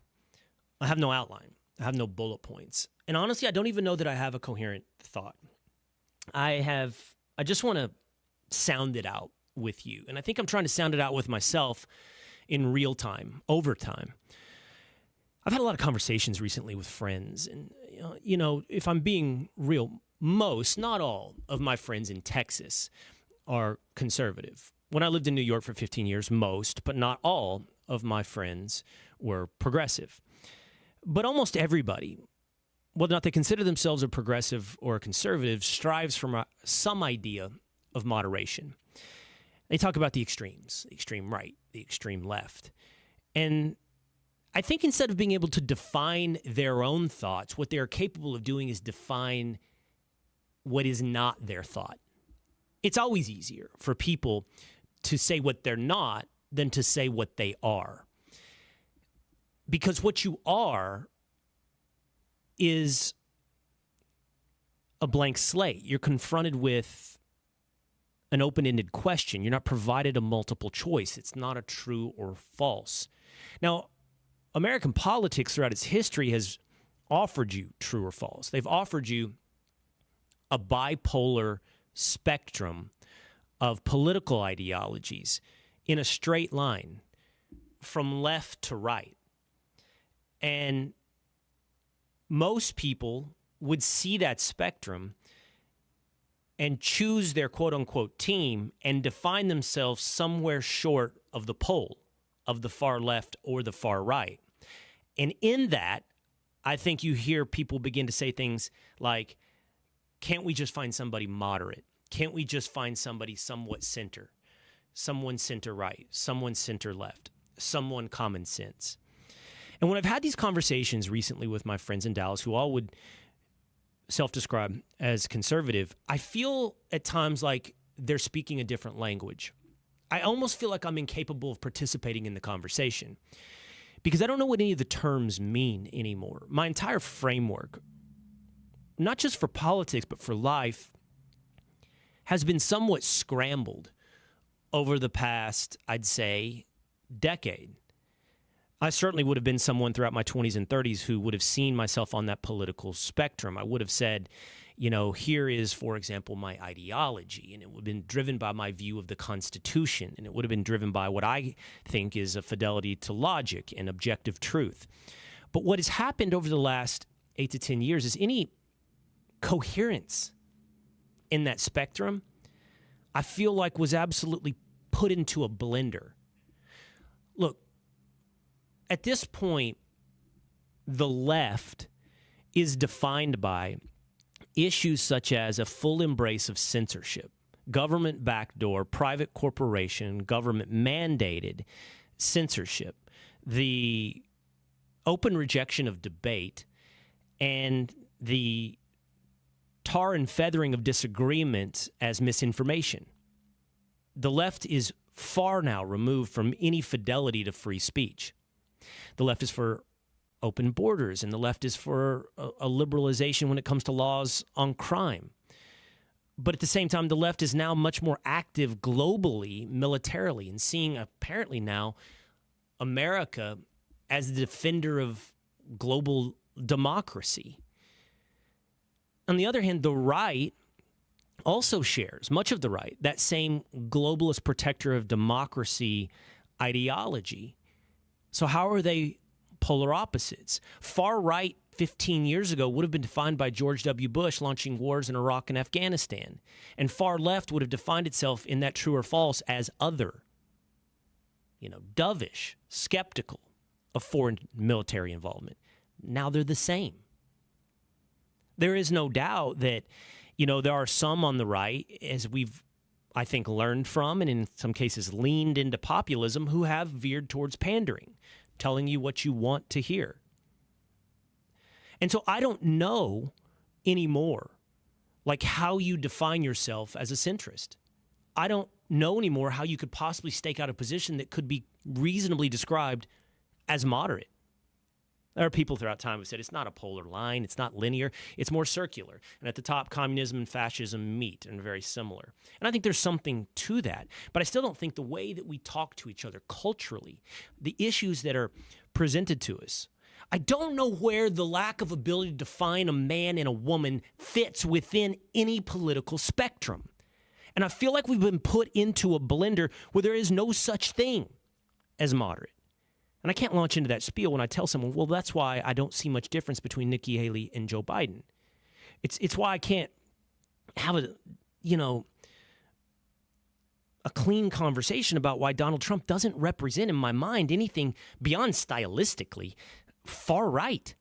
I have no outline. I have no bullet points. And honestly, I don't even know that I have a coherent thought. I just want to sound it out with you. And I think I'm trying to sound it out with myself in real time, over time. I've had a lot of conversations recently with friends, and you know, if I'm being real, most, not all, of my friends in Texas are conservative. When I lived in New York for 15 years, most, but not all, of my friends were progressive. But almost everybody, whether or not they consider themselves a progressive or a conservative, strives for some idea of moderation. They talk about the extremes, the extreme right, the extreme left. And I think instead of being able to define their own thoughts, what they're capable of doing is define what is not their thought. It's always easier for people to say what they're not than to say what they are. Because what you are is a blank slate. You're confronted with an open-ended question. You're not provided a multiple choice. It's not a true or false. Now, American politics throughout its history has offered you true or false. They've offered you a bipolar spectrum of political ideologies in a straight line from left to right. And most people would see that spectrum and choose their quote-unquote team and define themselves somewhere short of the pole of the far left or the far right. And in that, I think you hear people begin to say things like, can't we just find somebody moderate? Can't we just find somebody somewhat center? Someone center right, someone center left, someone common sense. And when I've had these conversations recently with my friends in Dallas who all would self-describe as conservative, I feel at times like they're speaking a different language. I almost feel like I'm incapable of participating in the conversation because I don't know what any of the terms mean anymore. My entire framework, not just for politics, but for life, has been somewhat scrambled over the past, I'd say, decade. I certainly would have been someone throughout my 20s and 30s who would have seen myself on that political spectrum. I would have said, you know, here is, for example, my ideology, and it would have been driven by my view of the Constitution, and it would have been driven by what I think is a fidelity to logic and objective truth. But what has happened over the last 8 to 10 years is any coherence in that spectrum, I feel like was absolutely put into a blender. Look, at this point, the left is defined by issues such as a full embrace of censorship, government backdoor, private corporation, government mandated censorship, the open rejection of debate, and the tar and feathering of disagreement as misinformation. The left is far now removed from any fidelity to free speech. The left is for open borders, and the left is for a liberalization when it comes to laws on crime. But at the same time, the left is now much more active globally, militarily, and seeing apparently now America as the defender of global democracy. On the other hand, the right also shares, much of the right, that same globalist protector of democracy ideology. So how are they polar opposites? Far right 15 years ago would have been defined by George W. Bush launching wars in Iraq and Afghanistan. And far left would have defined itself in that true or false as other, dovish, skeptical of foreign military involvement. Now they're the same. There is no doubt that, there are some on the right, as we've, I think, learned from and in some cases leaned into populism, who have veered towards pandering, telling you what you want to hear. And so I don't know anymore, how you define yourself as a centrist. I don't know anymore how you could possibly stake out a position that could be reasonably described as moderate. There are people throughout time who said it's not a polar line, it's not linear, it's more circular. And at the top, communism and fascism meet and are very similar. And I think there's something to that. But I still don't think the way that we talk to each other culturally, the issues that are presented to us, I don't know where the lack of ability to define a man and a woman fits within any political spectrum. And I feel like we've been put into a blender where there is no such thing as moderate. And I can't launch into that spiel when I tell someone, well, that's why I don't see much difference between Nikki Haley and Joe Biden. It's why I can't have a clean conversation about why Donald Trump doesn't represent in my mind anything beyond stylistically far right.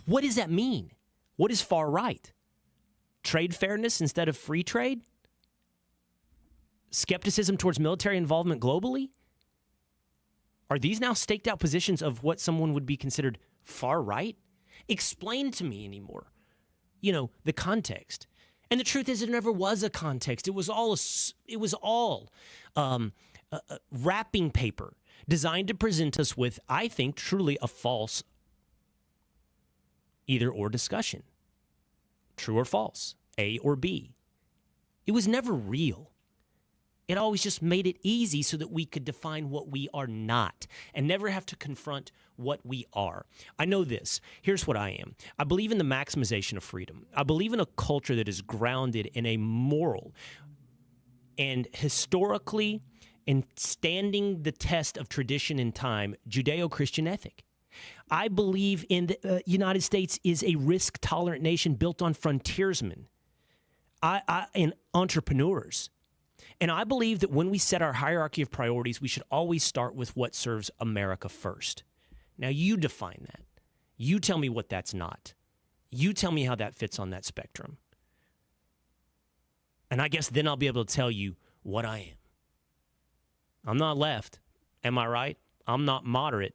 What does that mean? What is far right? Trade fairness instead of free trade? Skepticism towards military involvement globally? Are these now staked out positions of what someone would be considered far right? Explain to me anymore, the context. And the truth is, there never was a context. It was all wrapping paper designed to present us with, I think, truly a false either or discussion. True or false, A or B. It was never real. It always just made it easy so that we could define what we are not and never have to confront what we are. I know this. Here's what I am. I believe in the maximization of freedom. I believe in a culture that is grounded in a moral and historically and standing the test of tradition and time, Judeo-Christian ethic. I believe in the United States is a risk-tolerant nation built on frontiersmen and entrepreneurs. And I believe that when we set our hierarchy of priorities, we should always start with what serves America first. Now, you define that. You tell me what that's not. You tell me how that fits on that spectrum. And I guess then I'll be able to tell you what I am. I'm not left. Am I right? I'm not moderate.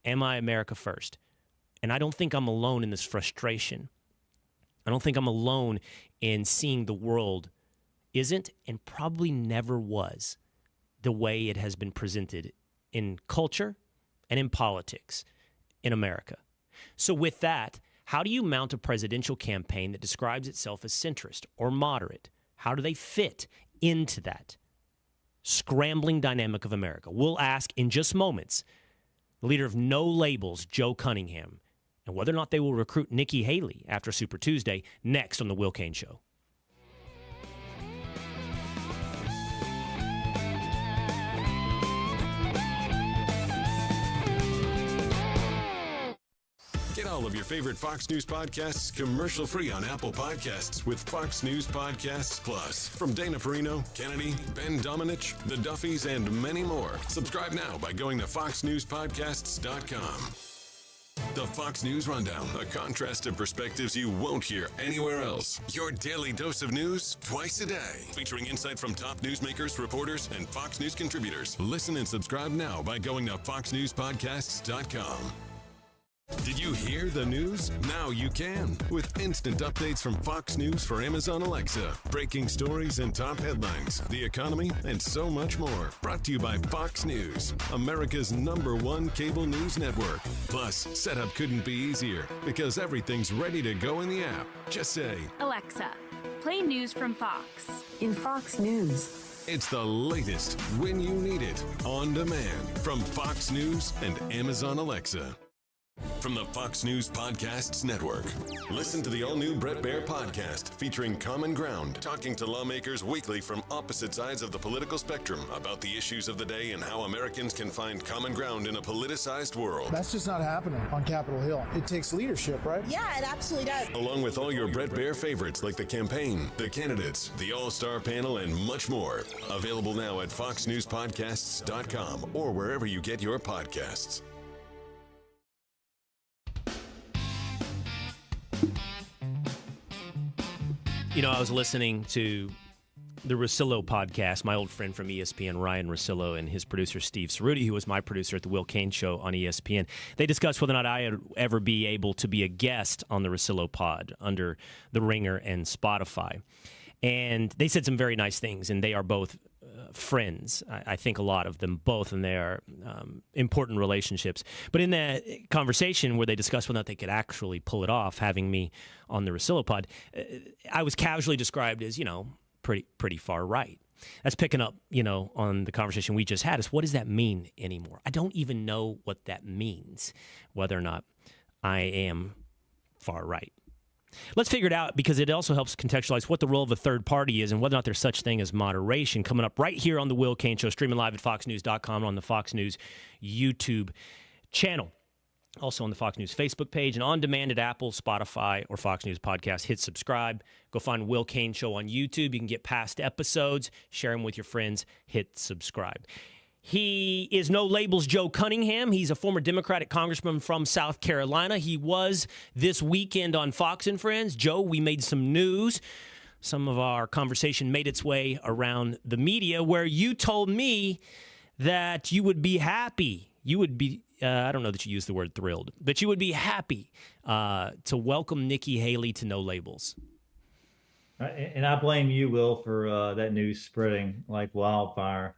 Am I America first? And I don't think I'm alone in this frustration. I don't think I'm alone in seeing the world isn't and probably never was the way it has been presented in culture and in politics in America. So with that, how do you mount a presidential campaign that describes itself as centrist or moderate? How do they fit into that scrambling dynamic of America? We'll ask in just moments the leader of No Labels, Joe Cunningham, and whether or not they will recruit Nikki Haley after Super Tuesday, next on The Will Cain Show. Get all of your favorite Fox News podcasts commercial-free on Apple Podcasts with Fox News Podcasts Plus. From Dana Perino, Kennedy, Ben Domenech, The Duffys, and many more. Subscribe now by going to foxnewspodcasts.com. The Fox News Rundown, a contrast of perspectives you won't hear anywhere else. Your daily dose of news twice a day, featuring insight from top newsmakers, reporters, and Fox News contributors. Listen and subscribe now by going to foxnewspodcasts.com. Did you hear the news? Now you can. With instant updates from Fox News for Amazon Alexa. Breaking stories and top headlines, the economy, and so much more. Brought to you by Fox News, America's #1 cable news network. Plus, setup couldn't be easier because everything's ready to go in the app. Just say, Alexa, play news from Fox. In Fox News. It's the latest when you need it, on demand, from Fox News and Amazon Alexa. From the Fox News Podcasts Network. Listen to the all-new Bret Baier podcast featuring Common Ground, talking to lawmakers weekly from opposite sides of the political spectrum about the issues of the day and how Americans can find common ground in a politicized world. That's just not happening on Capitol Hill. It takes leadership, right? Yeah, it absolutely does. Along with all your Bret Baier favorites like the campaign, the candidates, the all-star panel, and much more. Available now at foxnewspodcasts.com or wherever you get your podcasts. You know, I was listening to the Russillo podcast, my old friend from ESPN, Ryan Russillo, and his producer, Steve Cerruti, who was my producer at the Will Cain Show on ESPN. They discussed whether or not I would ever be able to be a guest on the Russillo pod under The Ringer and Spotify. And they said some very nice things, and they are both friends. I think a lot of them both, and they are important relationships. But in that conversation where they discussed whether or not they could actually pull it off, having me on the Russillo pod, I was casually described as, pretty far right. That's picking up, on the conversation we just had, is what does that mean anymore? I don't even know what that means, whether or not I am far right. Let's figure it out, because it also helps contextualize what the role of a third party is and whether or not there's such thing as moderation. Coming up right here on the Will Cain Show, streaming live at foxnews.com on the Fox News YouTube channel. Also on the Fox News Facebook page and on demand at Apple, Spotify, or Fox News Podcast. Hit subscribe. Go find Will Cain Show on YouTube. You can get past episodes, share them with your friends. Hit subscribe. He is No Labels Joe Cunningham. He's a former Democratic congressman from South Carolina. He was this weekend on Fox and Friends. Joe, we made some news. Some of our conversation made its way around the media, where you told me that you would be happy. You would be, I don't know that you used the word thrilled, but you would be happy to welcome Nikki Haley to No Labels. And I blame you, Will, for that news spreading like wildfire.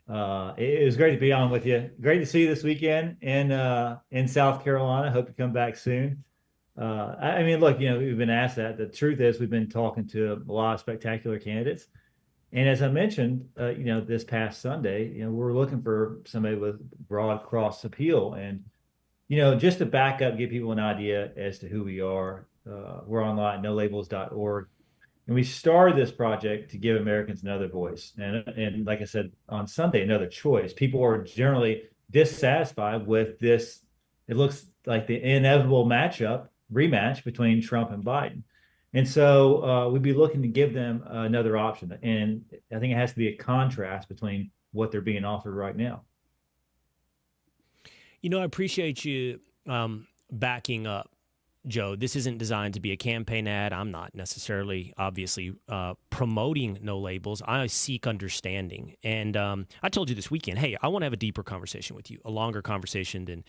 It was great to be on with you. Great to see you this weekend in South Carolina. Hope you come back soon. I mean, look, we've been asked that. The truth is, we've been talking to a lot of spectacular candidates. And as I mentioned, this past Sunday, we're looking for somebody with broad cross appeal. And, just to back up, give people an idea as to who we are, we're online, nolabels.org. And we started this project to give Americans another voice. And like I said, on Sunday, another choice. People are generally dissatisfied with this. It looks like the inevitable rematch between Trump and Biden. And so we'd be looking to give them another option. And I think it has to be a contrast between what they're being offered right now. I appreciate you backing up, Joe. This isn't designed to be a campaign ad. I'm not necessarily, obviously, promoting no labels. I seek understanding. And I told you this weekend, hey, I want to have a deeper conversation with you, a longer conversation than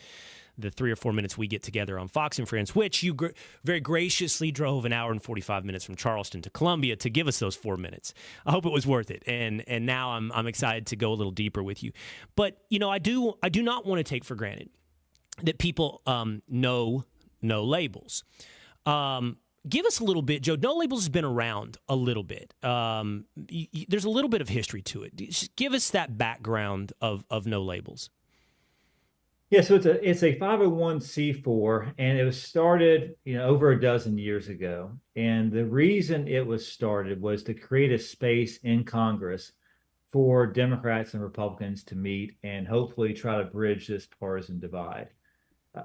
the 3 or 4 minutes we get together on Fox and Friends, which you very graciously drove an hour and 45 minutes from Charleston to Columbia to give us those 4 minutes. I hope it was worth it. And now I'm excited to go a little deeper with you. But, I do not want to take for granted that people know no labels. Give us a little bit, Joe. No labels has been around a little bit. There's a little bit of history to it. Just give us that background of no labels. Yeah, so it's a 501c4, and it was started, over a dozen years ago. And the reason it was started was to create a space in Congress for Democrats and Republicans to meet and hopefully try to bridge this partisan divide.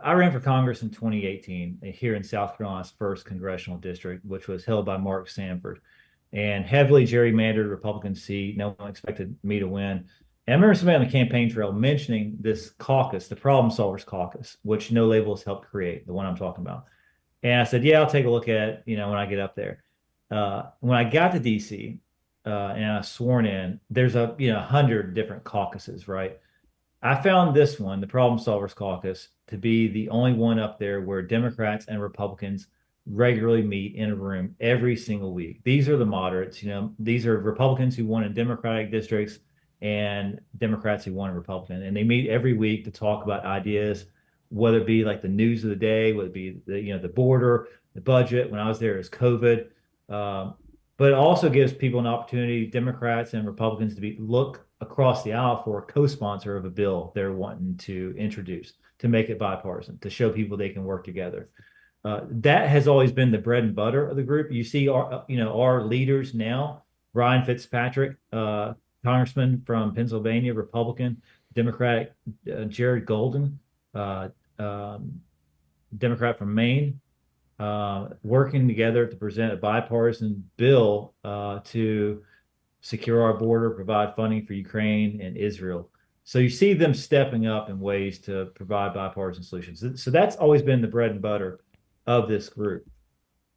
I ran for Congress in 2018 here in South Carolina's 1st Congressional District, which was held by Mark Sanford, and heavily gerrymandered Republican seat. No one expected me to win. And I remember somebody on the campaign trail mentioning this caucus, the Problem Solvers Caucus, which No Labels helped create, the one I'm talking about. And I said, yeah, I'll take a look at it, when I get up there. When I got to D.C. And I was sworn in, there's 100 different caucuses, right? I found this one, the Problem Solvers Caucus, to be the only one up there where Democrats and Republicans regularly meet in a room every single week. These are the moderates, these are Republicans who won in Democratic districts and Democrats who won in Republican. And they meet every week to talk about ideas, whether it be like the news of the day, whether it be the border, the budget. When I was there, it was COVID. But it also gives people an opportunity, Democrats and Republicans, to look across the aisle for a co-sponsor of a bill they're wanting to introduce, to make it bipartisan, to show people they can work together. That has always been the bread and butter of the group. You see our leaders now, Brian Fitzpatrick, Congressman from Pennsylvania, Republican, Democratic, Jared Golden, Democrat from Maine, working together to present a bipartisan bill to secure our border, provide funding for Ukraine and Israel. So you see them stepping up in ways to provide bipartisan solutions. So that's always been the bread and butter of this group.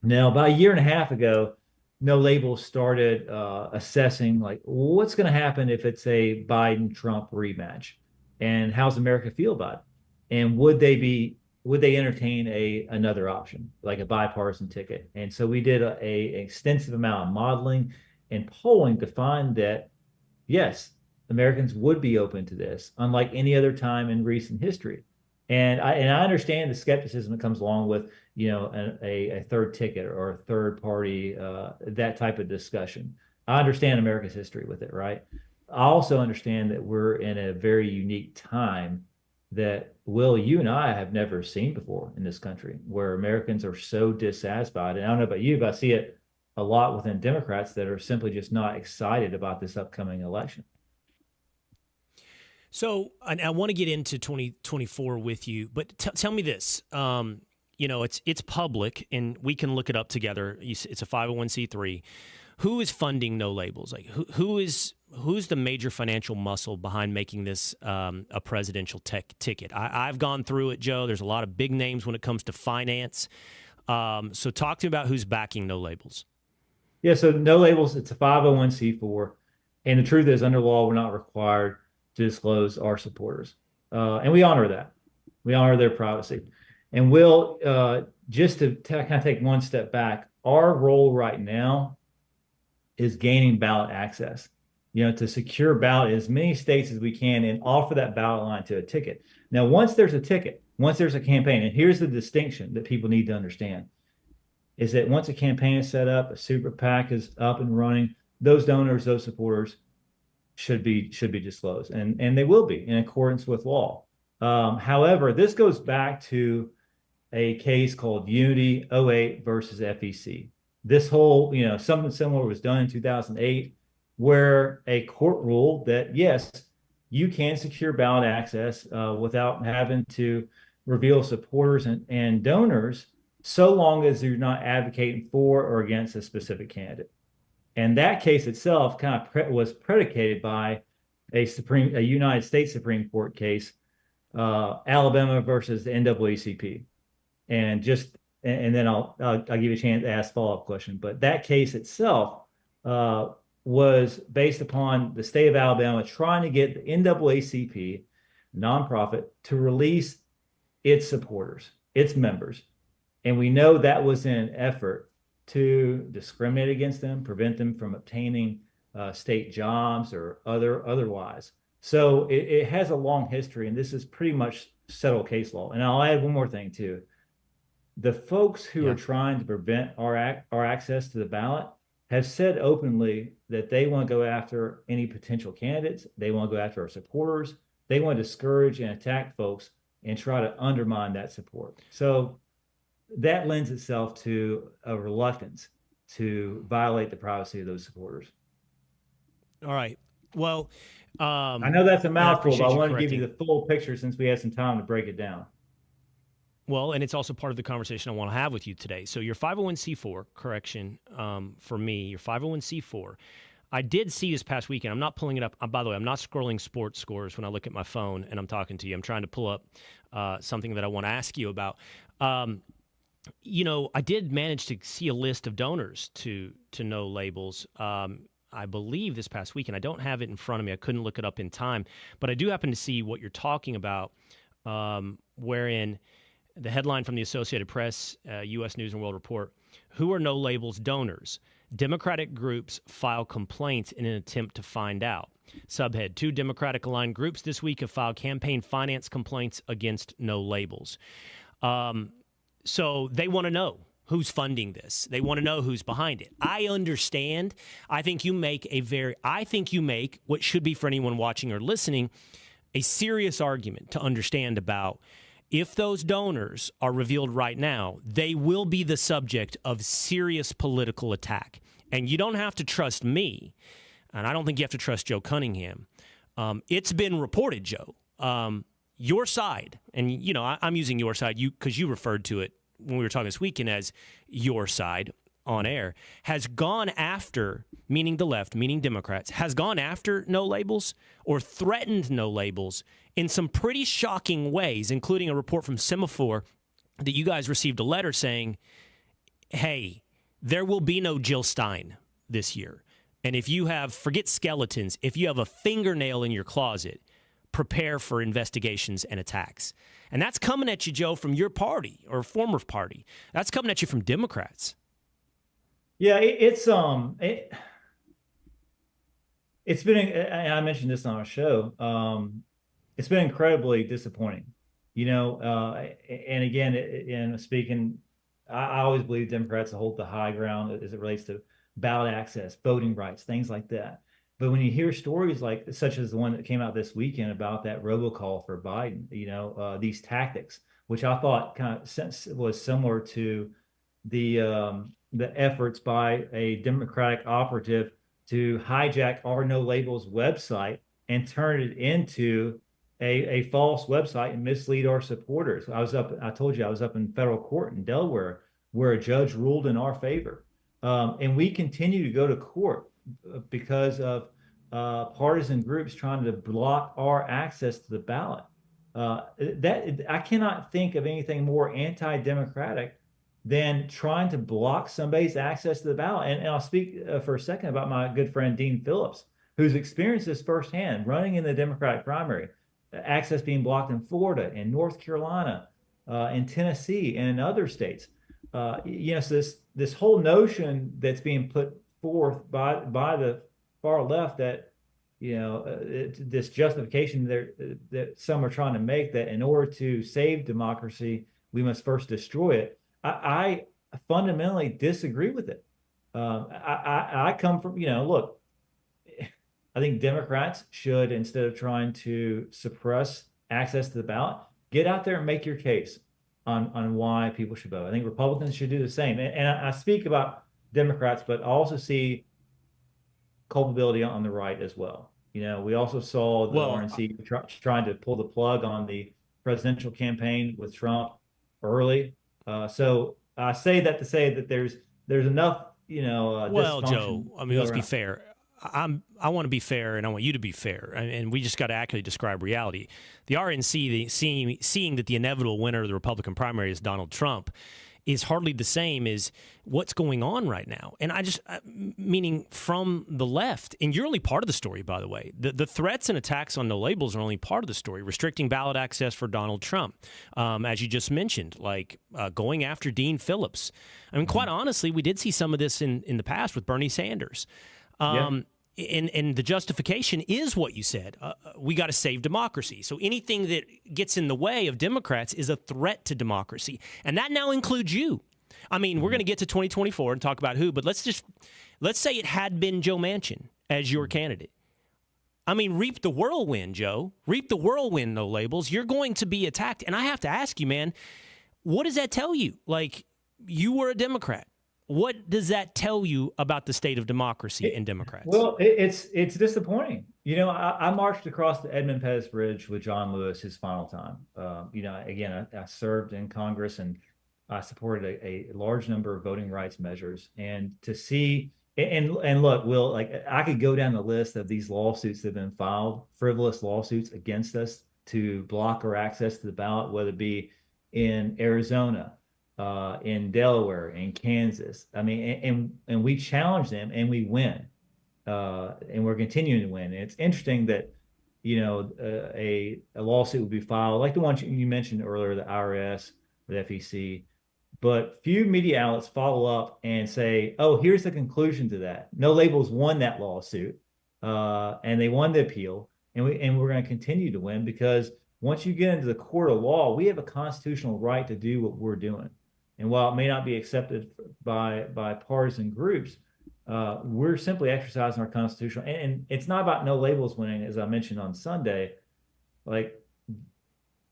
Now, about a year and a half ago, No Labels started assessing what's going to happen if it's a Biden-Trump rematch, and how's America feel about it, and would they entertain another option, like a bipartisan ticket? And so we did an extensive amount of modeling and polling to find that, yes, Americans would be open to this, unlike any other time in recent history. And I understand the skepticism that comes along with, a third ticket or a third party, that type of discussion. I understand America's history with it, right? I also understand that we're in a very unique time that, Will, you and I have never seen before in this country, where Americans are so dissatisfied. And I don't know about you, but I see it a lot within Democrats that are simply just not excited about this upcoming election. So I want to get into 2024 with you, but tell me this. It's public, and we can look it up together. It's a 501c3. Who is funding No Labels? Like who's the major financial muscle behind making this a presidential ticket? I've gone through it, Joe. There's a lot of big names when it comes to finance. So talk to me about who's backing No Labels. Yeah, so No Labels, it's a 501c4, and the truth is, under law, we're not required to disclose our supporters. And we honor that. We honor their privacy. And Will, just to kind of take one step back, our role right now is gaining ballot access, to secure ballot in as many states as we can and offer that ballot line to a ticket. Now, once there's a ticket, once there's a campaign, and here's the distinction that people need to understand, is that once a campaign is set up, a super PAC is up and running, those donors, those supporters should be disclosed, and they will be in accordance with law. However, this goes back to a case called Unity 08 versus FEC. this whole, something similar was done in 2008, where a court ruled that, yes, you can secure ballot access without having to reveal supporters and donors, so long as you're not advocating for or against a specific candidate. And that case itself kind of was predicated by a United States Supreme Court case, Alabama versus the NAACP. And then I'll give you a chance to ask a follow-up question. But that case itself was based upon the state of Alabama trying to get the NAACP, nonprofit, to release its supporters, its members. And we know that was in an effort to discriminate against them, prevent them from obtaining state jobs or otherwise. So it has a long history, and this is pretty much settled case law. And I'll add one more thing too. The folks who are trying to prevent our access to the ballot have said openly that they want to go after any potential candidates. They want to go after our supporters. They want to discourage and attack folks and try to undermine that support. So that lends itself to a reluctance to violate the privacy of those supporters. All right. Well, I know that's a mouthful, but I want to give you the full picture since we had some time to break it down. Well, and it's also part of the conversation I want to have with you today. So your 501c4, correction, for me, your 501c4, I did see this past weekend. I'm not pulling it up. By the way, I'm not scrolling sports scores when I look at my phone and I'm talking to you. I'm trying to pull up something that I want to ask you about. I did manage to see a list of donors to No Labels. I believe this past weekend. I don't have it in front of me. I couldn't look it up in time. But I do happen to see what you're talking about, wherein the headline from the Associated Press, U.S. News and World Report, who are No Labels donors? Democratic groups file complaints in an attempt to find out. Subhead, 2 Democratic-aligned groups this week have filed campaign finance complaints against No Labels. So they want to know who's funding this. They want to know who's behind it. I understand. I think you make what should be for anyone watching or listening, a serious argument to understand about if those donors are revealed right now, they will be the subject of serious political attack. And you don't have to trust me, and I don't think you have to trust Joe Cunningham. It's been reported, Joe. Your side, and I'm using your side because you referred to it when we were talking this weekend as your side on air, has gone after, meaning the left, meaning Democrats, has gone after No Labels or threatened No Labels in some pretty shocking ways, including a report from Semaphore that you guys received a letter saying, hey, there will be no Jill Stein this year. And if you have, forget skeletons, if you have a fingernail in your closet, prepare for investigations and attacks. And that's coming at you, Joe, from your party or former party. That's coming at you from Democrats. Yeah, it's been, and I mentioned this on our show, it's been incredibly disappointing, and again, in speaking, I always believe Democrats hold the high ground as it relates to ballot access, voting rights, things like that. But when you hear stories such as the one that came out this weekend about that robocall for Biden, these tactics, which I thought kind of was similar to the efforts by a Democratic operative to hijack our No Labels website and turn it into a false website and mislead our supporters. I told you I was up in federal court in Delaware where a judge ruled in our favor. And we continue to go to court because of partisan groups trying to block our access to the ballot. I cannot think of anything more anti-democratic than trying to block somebody's access to the ballot. And I'll speak for a second about my good friend Dean Phillips, who's experienced this firsthand, running in the Democratic primary, access being blocked in Florida, in North Carolina, in Tennessee, and in other states. So this whole notion that's being put forth by the far left that this justification that some are trying to make that in order to save democracy we must first destroy it. I fundamentally disagree with it. I come from look. I think Democrats should, instead of trying to suppress access to the ballot, get out there and make your case on why people should vote. I think Republicans should do the same. And I speak about Democrats, but I also see culpability on the right as well. We also saw the RNC trying to pull the plug on the presidential campaign with Trump early. So I say that to say that there's enough, well, Joe, I mean, let's be fair. I want to be fair, and I want you to be fair, and we just got to accurately describe reality. The RNC, seeing that the inevitable winner of the Republican primary is Donald Trump, is hardly the same as what's going on right now. And meaning from the left, and you're only part of the story, by the way. The threats and attacks on no labels are only part of the story. Restricting ballot access for Donald Trump, as you just mentioned, like going after Dean Phillips. I mean, quite honestly, we did see some of this in the past with Bernie Sanders. And the justification is what you said. We got to save democracy. So anything that gets in the way of Democrats is a threat to democracy. And that now includes you. I mean, we're going to get to 2024 and talk about who, but let's say it had been Joe Manchin as your candidate. I mean, reap the whirlwind, Joe. Reap the whirlwind, no labels. You're going to be attacked. And I have to ask you, man, what does that tell you? Like, you were a Democrat. What does that tell you about the state of democracy in Democrats? Well, it's disappointing. I marched across the Edmund Pettus Bridge with John Lewis his final time. Again, I served in Congress and I supported a large number of voting rights measures. And to see and look, Will, like I could go down the list of these lawsuits that have been filed, frivolous lawsuits against us to block our access to the ballot, whether it be in Arizona, in Delaware, in Kansas. I mean, and we challenge them and we win, and we're continuing to win. And it's interesting that, a lawsuit would be filed like the one you mentioned earlier, the IRS or the FEC, but few media outlets follow up and say, oh, here's the conclusion to that. No Labels won that lawsuit, and they won the appeal, and we're going to continue to win because once you get into the court of law, we have a constitutional right to do what we're doing. And while it may not be accepted by partisan groups, we're simply exercising our constitutional. And it's not about no labels winning, as I mentioned on Sunday. Like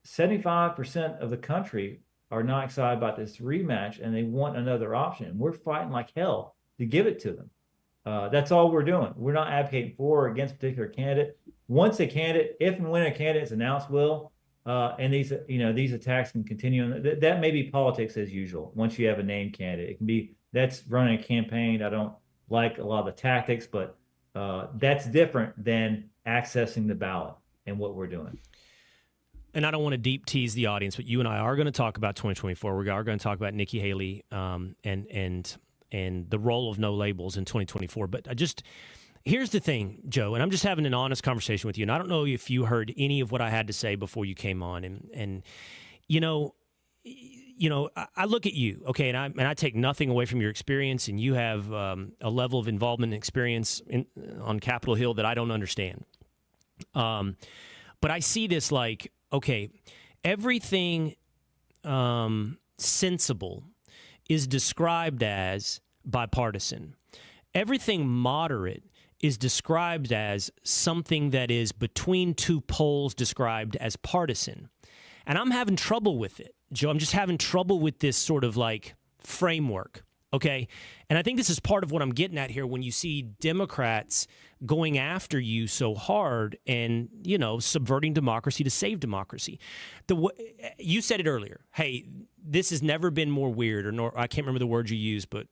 75% of the country are not excited about this rematch, and they want another option. We're fighting like hell to give it to them. That's all we're doing. We're not advocating for or against a particular candidate. Once a candidate, if and when a candidate is announced, Will, and these attacks can continue. That may be politics as usual. Once you have a named candidate, it can be that's running a campaign. I don't like a lot of the tactics, but that's different than accessing the ballot and what we're doing. And I don't want to deep tease the audience, but you and I are going to talk about 2024. We are going to talk about Nikki Haley and the role of no labels in 2024. But here's the thing, Joe, and I'm just having an honest conversation with you, and I don't know if you heard any of what I had to say before you came on, and I look at you, okay, and I take nothing away from your experience, and you have a level of involvement and experience on Capitol Hill that I don't understand. But I see this like, okay, everything sensible is described as bipartisan. Everything moderate is described as something that is between two poles described as partisan. And I'm having trouble with it, Joe. I'm just having trouble with this sort of like framework, okay? And I think this is part of what I'm getting at here when you see Democrats going after you so hard and, subverting democracy to save democracy. You said it earlier. Hey, this has never been more weird, or I can't remember the word you used, but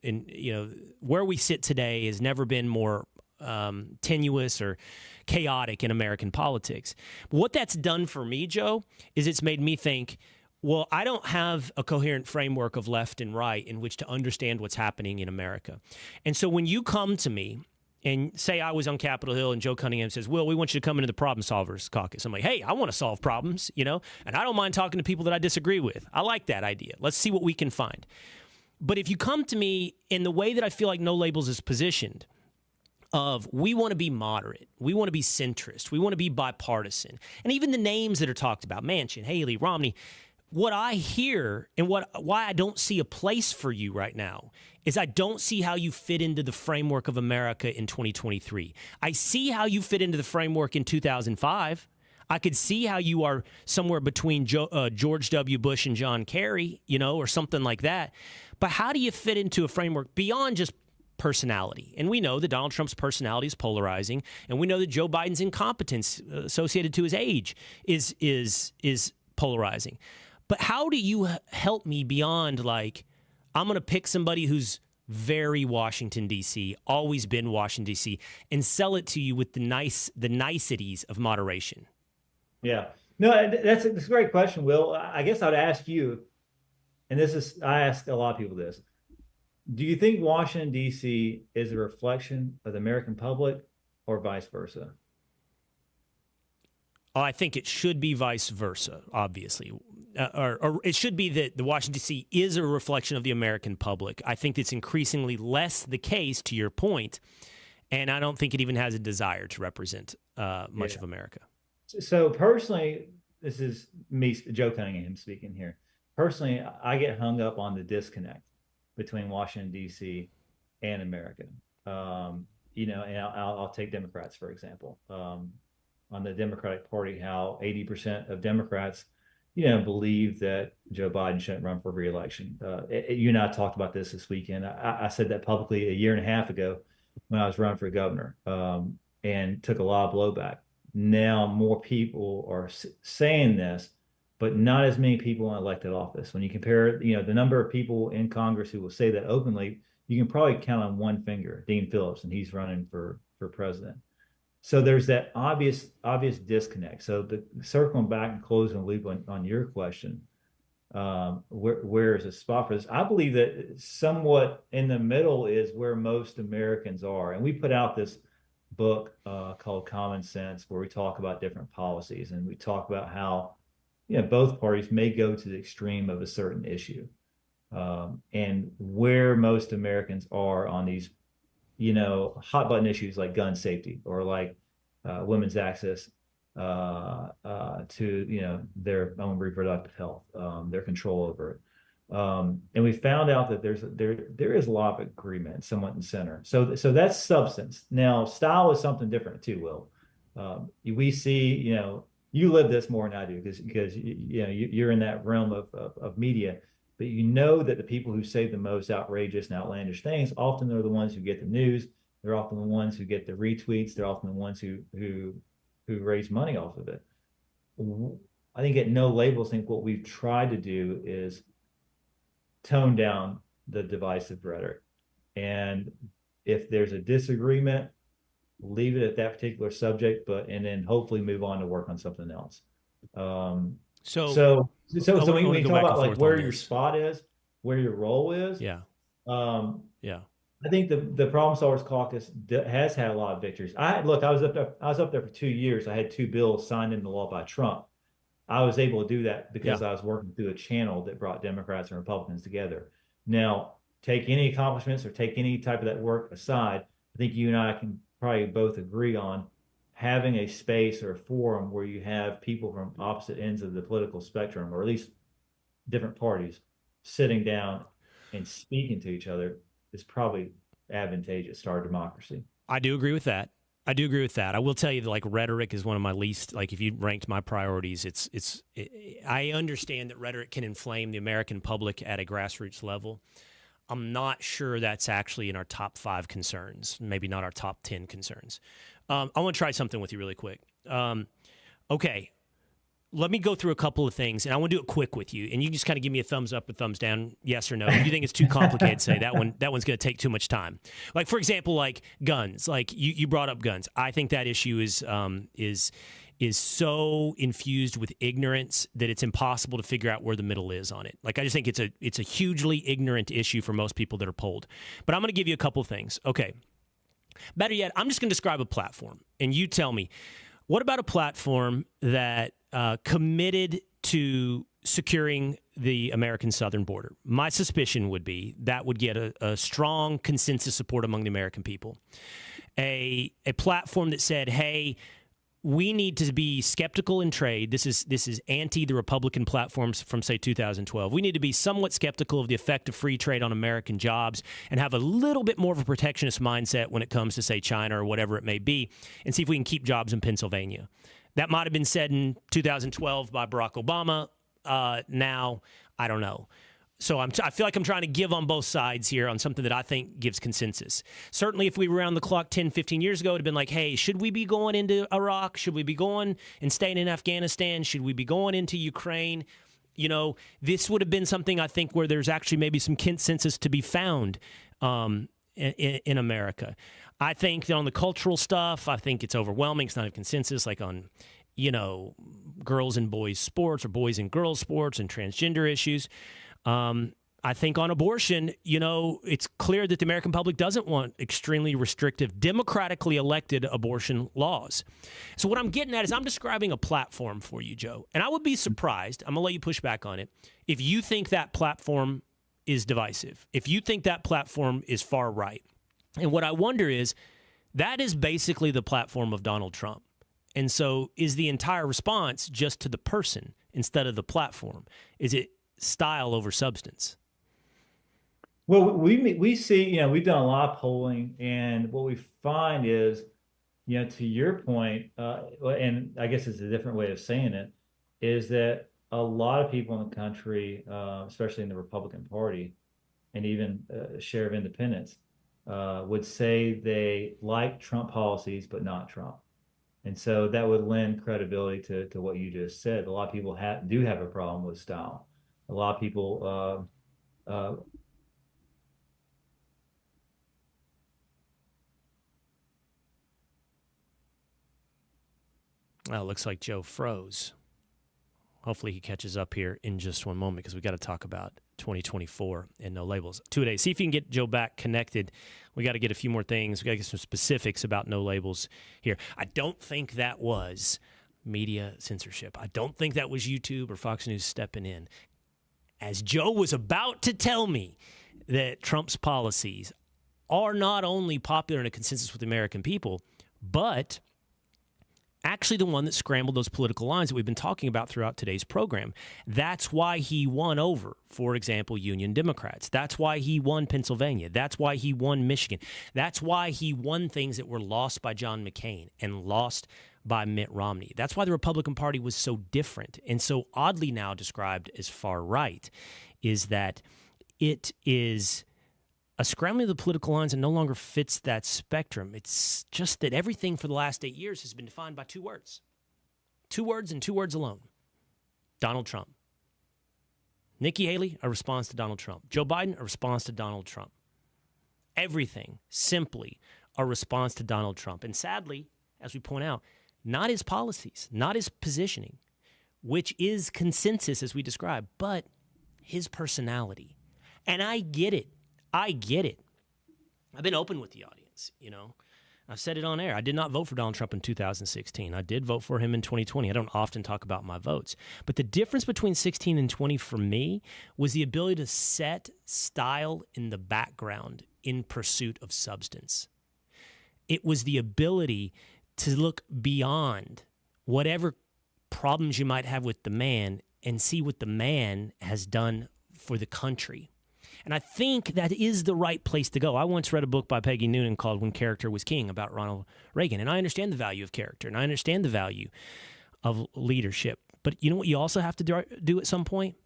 where we sit today has never been more tenuous or chaotic in American politics. What that's done for me, Joe, is it's made me think, well, I don't have a coherent framework of left and right in which to understand what's happening in America. And so when you come to me and say I was on Capitol Hill and Joe Cunningham says, Will, we want you to come into the Problem Solvers Caucus. I'm like, hey, I want to solve problems, and I don't mind talking to people that I disagree with. I like that idea. Let's see what we can find. But if you come to me in the way that I feel like No Labels is positioned, of we want to be moderate, we want to be centrist, we want to be bipartisan, and even the names that are talked about, Manchin, Haley, Romney, what I hear and why I don't see a place for you right now is I don't see how you fit into the framework of America in 2023. I see how you fit into the framework in 2005. I could see how you are somewhere between George W. Bush and John Kerry, or something like that. But how do you fit into a framework beyond just personality. And we know that Donald Trump's personality is polarizing, and we know that Joe Biden's incompetence associated to his age is polarizing. But how do you help me beyond, like, I'm going to pick somebody who's very Washington, D.C., always been Washington, D.C., and sell it to you with the niceties of moderation? Yeah. No, that's a great question, Will. I guess I'd ask you, and I ask a lot of people this. Do you think Washington, D.C. is a reflection of the American public or vice versa? Oh, I think it should be vice versa, obviously. Or it should be that the Washington, D.C. is a reflection of the American public. I think it's increasingly less the case, to your point, and I don't think it even has a desire to represent much of America. So personally, this is me, Joe Cunningham speaking here. Personally, I get hung up on the disconnect between Washington, D.C. and America. And I'll take Democrats, for example. On the Democratic Party, how 80% of Democrats, believe that Joe Biden shouldn't run for re-election. You and I talked about this weekend. I said that publicly a year and a half ago when I was running for governor, and took a lot of blowback. Now more people are saying this, but not as many people in elected office. When you compare, the number of people in Congress who will say that openly, you can probably count on one finger, Dean Phillips, and he's running for president. So there's that obvious disconnect. So circling back and closing the loop on your question, where is a spot for this? I believe that somewhat in the middle is where most Americans are. And we put out this book called Common Sense, where we talk about different policies, and we talk about how both parties may go to the extreme of a certain issue, and where most Americans are on these hot button issues like gun safety or like women's access to their own reproductive health, their control over it. And we found out that there is a lot of agreement, somewhat in center. So that's substance. Now, style is something different too, Will. We see, you live this more than I do because you're in that realm of media, but that the people who say the most outrageous and outlandish things often are the ones who get the news. They're often the ones who get the retweets. They're often the ones who raise money off of it. I think at No Labels, I think what we've tried to do is tone down the divisive rhetoric. And if there's a disagreement, leave it at that particular subject, and then hopefully move on to work on something else. So when you talk about like where your spot is, where your role is, I think the Problem Solvers Caucus has had a lot of victories. I was up there for 2 years. I had 2 bills signed into law by Trump. I was able to do that because I was working through a channel that brought Democrats and Republicans together. Now, take any accomplishments or take any type of that work aside, I think you and I can probably both agree on having a space or a forum where you have people from opposite ends of the political spectrum, or at least different parties, sitting down and speaking to each other is probably advantageous to our democracy. I do agree with that. I will tell you that, like, rhetoric is one of my least, like, if you ranked my priorities, I understand that rhetoric can inflame the American public at a grassroots level. I'm not sure that's actually in our top 5 concerns, maybe not our top 10 concerns. I want to try something with you really quick. Okay, let me go through a couple of things, and I want to do it quick with you, and you can just kind of give me a thumbs up or thumbs down, yes or no. If you think it's too complicated, say that one's going to take too much time. Like, for example, like guns. Like you brought up guns. I think that issue is so infused with ignorance that it's impossible to figure out where the middle is on it. Like, I just think it's a hugely ignorant issue for most people that are polled. But I'm going to give you a couple things. Okay. Better yet, I'm just going to describe a platform, and you tell me, what about a platform that committed to securing the American southern border? My suspicion would be that would get a strong consensus support among the American people. A platform that said, hey, we need to be skeptical in trade. This is anti the Republican platforms from, say, 2012. We need to be somewhat skeptical of the effect of free trade on American jobs and have a little bit more of a protectionist mindset when it comes to, say, China or whatever it may be, and see if we can keep jobs in Pennsylvania. That might have been said in 2012 by Barack Obama. Now, I don't know. So I feel like I'm trying to give on both sides here on something that I think gives consensus. Certainly, if we were around the clock 10, 15 years ago, it would have been like, hey, should we be going into Iraq? Should we be going and staying in Afghanistan? Should we be going into Ukraine? You know, this would have been something I think where there's actually maybe some consensus to be found in America. I think that on the cultural stuff, I think it's overwhelming. It's not a consensus like on, you know, girls and boys sports or boys and girls sports and transgender issues. I think on abortion, you know, it's clear that the American public doesn't want extremely restrictive, democratically elected abortion laws. So what I'm getting at is I'm describing a platform for you, Joe. And I would be surprised, I'm going to let you push back on it, if you think that platform is divisive, if you think that platform is far right. And what I wonder is, that is basically the platform of Donald Trump. And so is the entire response just to the person instead of the platform? Is it style over substance? Well, we see, you know, we've done a lot of polling, and what we find is, you know, to your point, and I guess it's a different way of saying it, is that a lot of people in the country, especially in the Republican Party, and even a share of independents, would say they like Trump policies, but not Trump. And so that would lend credibility to what you just said. A lot of people do have a problem with style. A lot of people Well, it looks like Joe froze. Hopefully he catches up here in just one moment, because we got to talk about 2024 and no labels. 2 days. See if you can get Joe back connected. We got to get a few more things. We got to get some specifics about no labels here. I don't think that was media censorship. I don't think that was YouTube or Fox News stepping in. As Joe was about to tell me that Trump's policies are not only popular in a consensus with the American people, but actually the one that scrambled those political lines that we've been talking about throughout today's program. That's why he won over, for example, Union Democrats. That's why he won Pennsylvania. That's why he won Michigan. That's why he won things that were lost by John McCain and lost by Mitt Romney. That's why the Republican Party was so different and so oddly now described as far right, is that it is a scrambling of the political lines and no longer fits that spectrum. It's just that everything for the last 8 years has been defined by two words. Two words and two words alone. Donald Trump. Nikki Haley, a response to Donald Trump. Joe Biden, a response to Donald Trump. Everything simply a response to Donald Trump. And sadly, as we point out, not his policies, not his positioning, which is consensus as we described, but his personality. And I get it. I get it. I've been open with the audience, you know. I've said it on air. I did not vote for Donald Trump in 2016. I did vote for him in 2020. I don't often talk about my votes. But the difference between 16 and 20 for me was the ability to set style in the background in pursuit of substance. It was the ability to look beyond whatever problems you might have with the man and see what the man has done for the country. And I think that is the right place to go. I once read a book by Peggy Noonan called When Character Was King about Ronald Reagan. And I understand the value of character, and I understand the value of leadership. But you know what you also have to do at some point?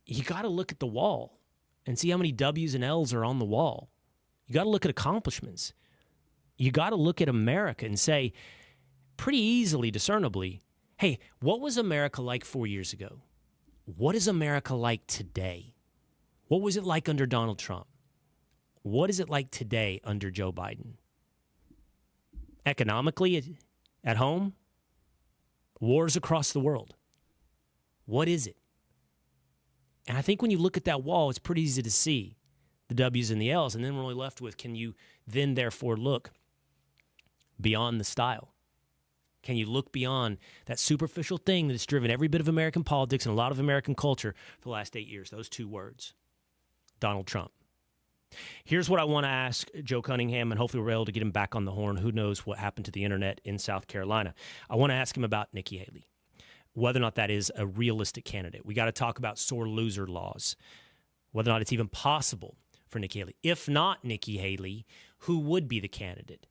You got to look at the wall and see how many W's and L's are on the wall. You got to look at accomplishments. You got to look at America and say, pretty easily, discernibly, hey, what was America like 4 years ago? What is America like today? What was it like under Donald Trump? What is it like today under Joe Biden? Economically, at home, wars across the world. What is it? And I think when you look at that wall, it's pretty easy to see the W's and the L's, and then we're only left with, can you then therefore look beyond the style? Can you look beyond that superficial thing that's driven every bit of American politics and a lot of American culture for the last 8 years? Those two words. Donald Trump. Here's what I want to ask Joe Cunningham, and hopefully we're able to get him back on the horn. Who knows what happened to the internet in South Carolina? I want to ask him about Nikki Haley, whether or not that is a realistic candidate. We got to talk about sore loser laws, whether or not it's even possible for Nikki Haley. If not Nikki Haley, who would be the candidate?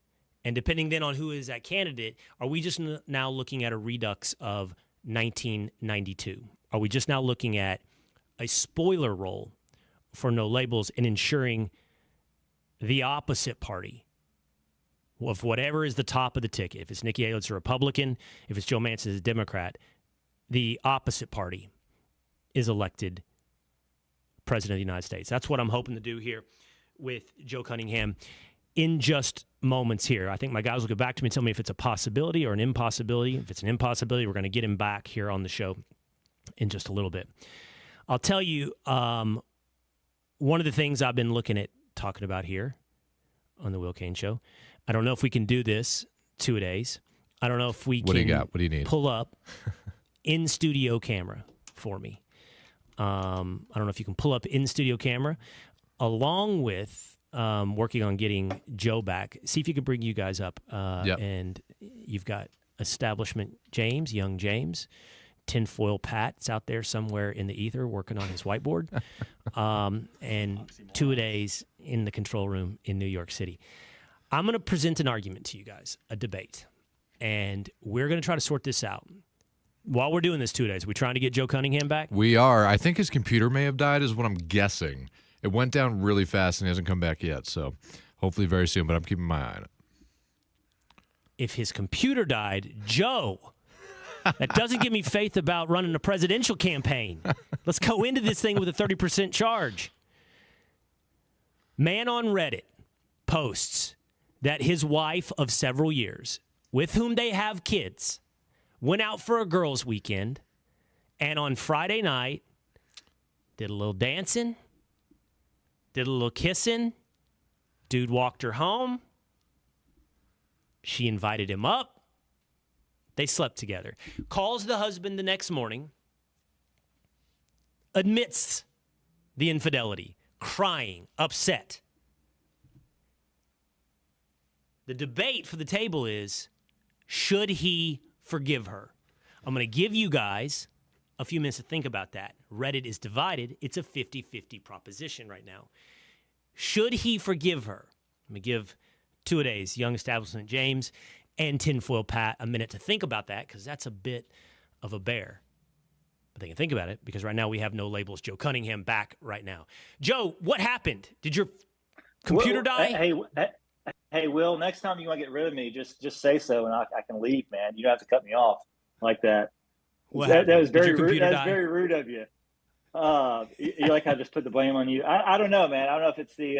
And depending then on who is that candidate, are we just now looking at a redux of 1992? Are we just now looking at a spoiler role for No Labels in ensuring the opposite party of whatever is the top of the ticket. If it's Nikki Haley, it's a Republican. If it's Joe Manchin, it's a Democrat. The opposite party is elected president of the United States. That's what I'm hoping to do here with Joe Cunningham in just moments here. I think my guys will get back to me and tell me if it's a possibility or an impossibility. If it's an impossibility, we're going to get him back here on the show in just a little bit. I'll tell you, one of the things I've been looking at talking about here on the Will Cain Show, I don't know if we can do this 2 days. I don't know if we What do you got? What do you need? Pull up in-studio camera for me. I don't know if you can pull up in-studio camera along with working on getting Joe back. See if you can bring you guys up. Yep. And you've got Establishment James, Young James, Tinfoil Pat's out there somewhere in the ether working on his whiteboard, and 2 days in the control room in New York City. I'm going to present an argument to you guys, a debate, and we're going to try to sort this out. While we're doing this 2 days, are we trying to get Joe Cunningham back? We are. I think his computer may have died is what I'm guessing. It went down really fast and he hasn't come back yet, so hopefully very soon, but I'm keeping my eye on it. If his computer died, Joe, that doesn't give me faith about running a presidential campaign. Let's go into this thing with a 30% charge. Man on Reddit posts that his wife of several years, with whom they have kids, went out for a girls' weekend, and on Friday night did a little dancing, did a little kissing. Dude walked her home. She invited him up. They slept together. Calls the husband the next morning, admits the infidelity, crying, upset. The debate for the table is, should he forgive her? I'm going to give you guys a few minutes to think about that. Reddit is divided. It's a 50-50 proposition right now. Should he forgive her? I'm going to give 2 days, Young Establishment James and Tinfoil Pat, a minute to think about that, because that's a bit of a bear. But they can think about it, because right now we have No Labels. Joe Cunningham back right now. Joe, what happened? Did your computer die? Hey, Will, next time you want to get rid of me, just say so, and I can leave, man. You don't have to cut me off like that. That was very rude. That was very rude of you. You like I just put the blame on you. I don't know, man. I don't know if it's the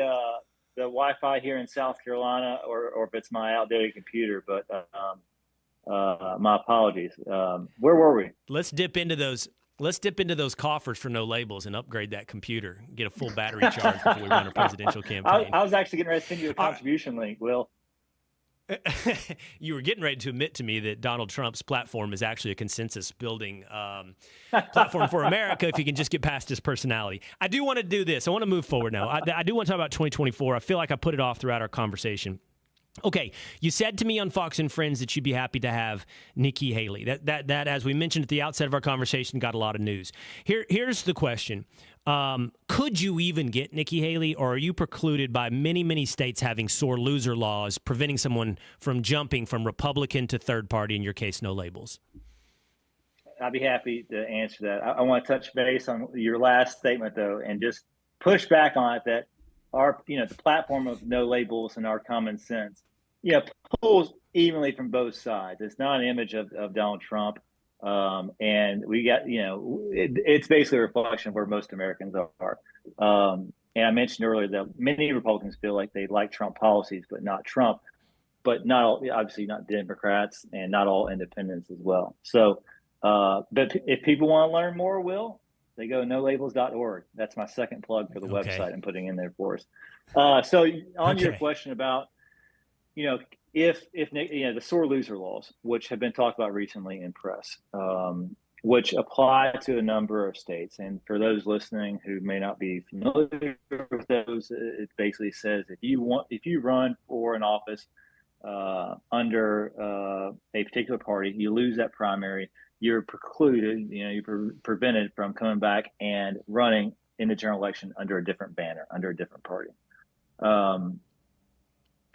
Wi-Fi here in South Carolina or if it's my outdated computer, but my apologies. Where were we? Let's dip into those coffers for No Labels and upgrade that computer. Get a full battery charge before we run a presidential campaign. I was actually getting ready to send you a contribution link, Will. You were getting ready to admit to me that Donald Trump's platform is actually a consensus-building platform for America if he can just get past his personality. I do want to do this. I want to move forward now. I do want to talk about 2024. I feel like I put it off throughout our conversation. Okay, you said to me on Fox and Friends that you'd be happy to have Nikki Haley. That as we mentioned at the outset of our conversation, got a lot of news. Here's the question. Could you even get Nikki Haley, or are you precluded by many, many states having sore loser laws preventing someone from jumping from Republican to third party, in your case, No Labels? I'd be happy to answer that. I want to touch base on your last statement, though, and just push back on it that the platform of No Labels and our common sense, pulls evenly from both sides. It's not an image of Donald Trump. And we got, it's basically a reflection of where most Americans are. And I mentioned earlier that many Republicans feel like they like Trump policies, but not Trump, but not all, obviously not Democrats and not all independents as well. So, but if people want to learn more, Will, they go to nolabels.org. That's my second plug for the website I'm putting in there for us. So on your question about, if the sore loser laws, which have been talked about recently in press, which apply to a number of states. And for those listening who may not be familiar with those, it basically says if you run for an office under a particular party, you lose that primary, you're precluded, you're prevented from coming back and running in the general election under a different banner, under a different party.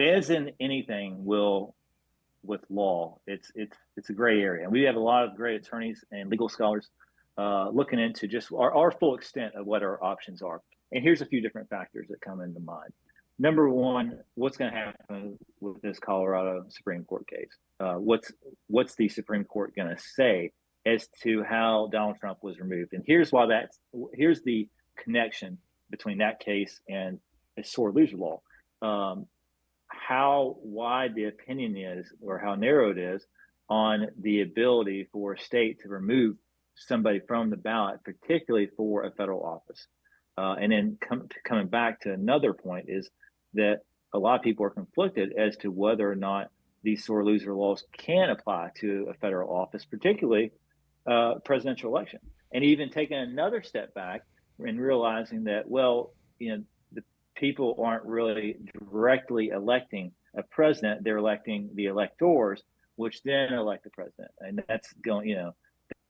As in anything, Will, with law, it's a gray area, and we have a lot of great attorneys and legal scholars looking into just our full extent of what our options are. And here's a few different factors that come into mind. Number one, what's going to happen with this Colorado Supreme Court case? What's the Supreme Court going to say as to how Donald Trump was removed? And here's the connection between that case and a sore loser law. How wide the opinion is, or how narrow it is, on the ability for a state to remove somebody from the ballot, particularly for a federal office. And then coming back to another point is that a lot of people are conflicted as to whether or not these sore loser laws can apply to a federal office, particularly presidential election. And even taking another step back and realizing that, well, the people aren't really directly electing a president; they're electing the electors, which then elect the president. And that's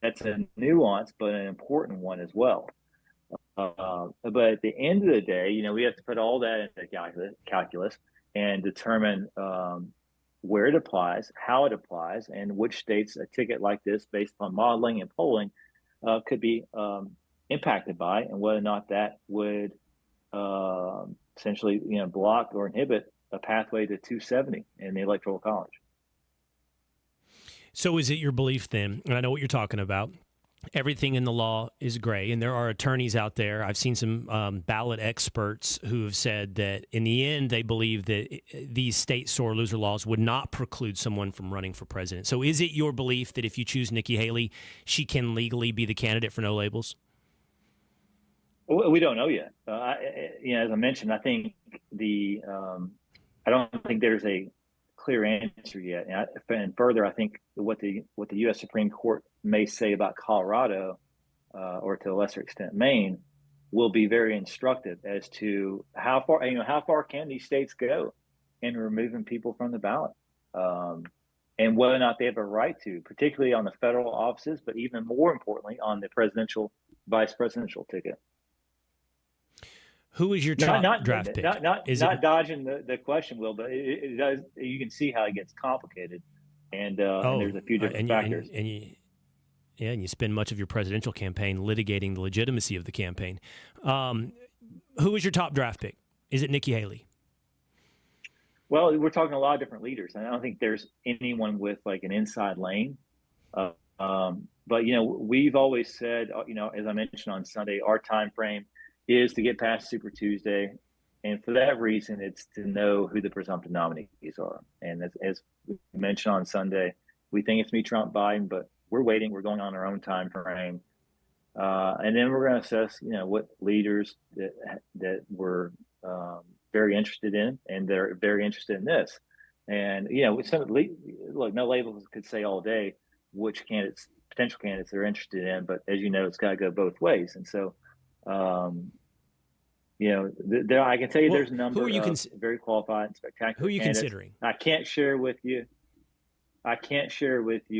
that's a nuance, but an important one as well. But at the end of the day, we have to put all that into calculus and determine where it applies, how it applies, and which states a ticket like this, based on modeling and polling, could be impacted by, and whether or not that would essentially, block or inhibit a pathway to 270 in the Electoral College. So is it your belief then, and I know what you're talking about, everything in the law is gray, and there are attorneys out there. I've seen some ballot experts who have said that in the end, they believe that these state sore loser laws would not preclude someone from running for president. So is it your belief that if you choose Nikki Haley, she can legally be the candidate for no labels? We don't know yet. As I mentioned, I think I don't think there's a clear answer yet. And further, I think what the U.S. Supreme Court may say about Colorado, or to a lesser extent Maine, will be very instructive as to how far can these states go in removing people from the ballot, and whether or not they have a right to, particularly on the federal offices, but even more importantly on the presidential, vice presidential ticket. Who is your top draft pick? Not dodging the question, Will, but it does. You can see how it gets complicated, and there's a few different factors. And you spend much of your presidential campaign litigating the legitimacy of the campaign. Who is your top draft pick? Is it Nikki Haley? Well, we're talking a lot of different leaders, and I don't think there's anyone with like an inside lane. But we've always said, as I mentioned on Sunday, our time frame is to get past Super Tuesday. And for that reason, it's to know who the presumptive nominees are. And as we mentioned on Sunday, we think it's me, Trump, Biden, but we're waiting. We're going on our own time frame. And then we're going to assess, what leaders that we're very interested in, and they're very interested in this. And, look, no labels could say all day which potential candidates they're interested in, but as you know, it's got to go both ways. And so, I can tell you there's a number of very qualified and spectacular Who are you candidates. Considering? I can't share with you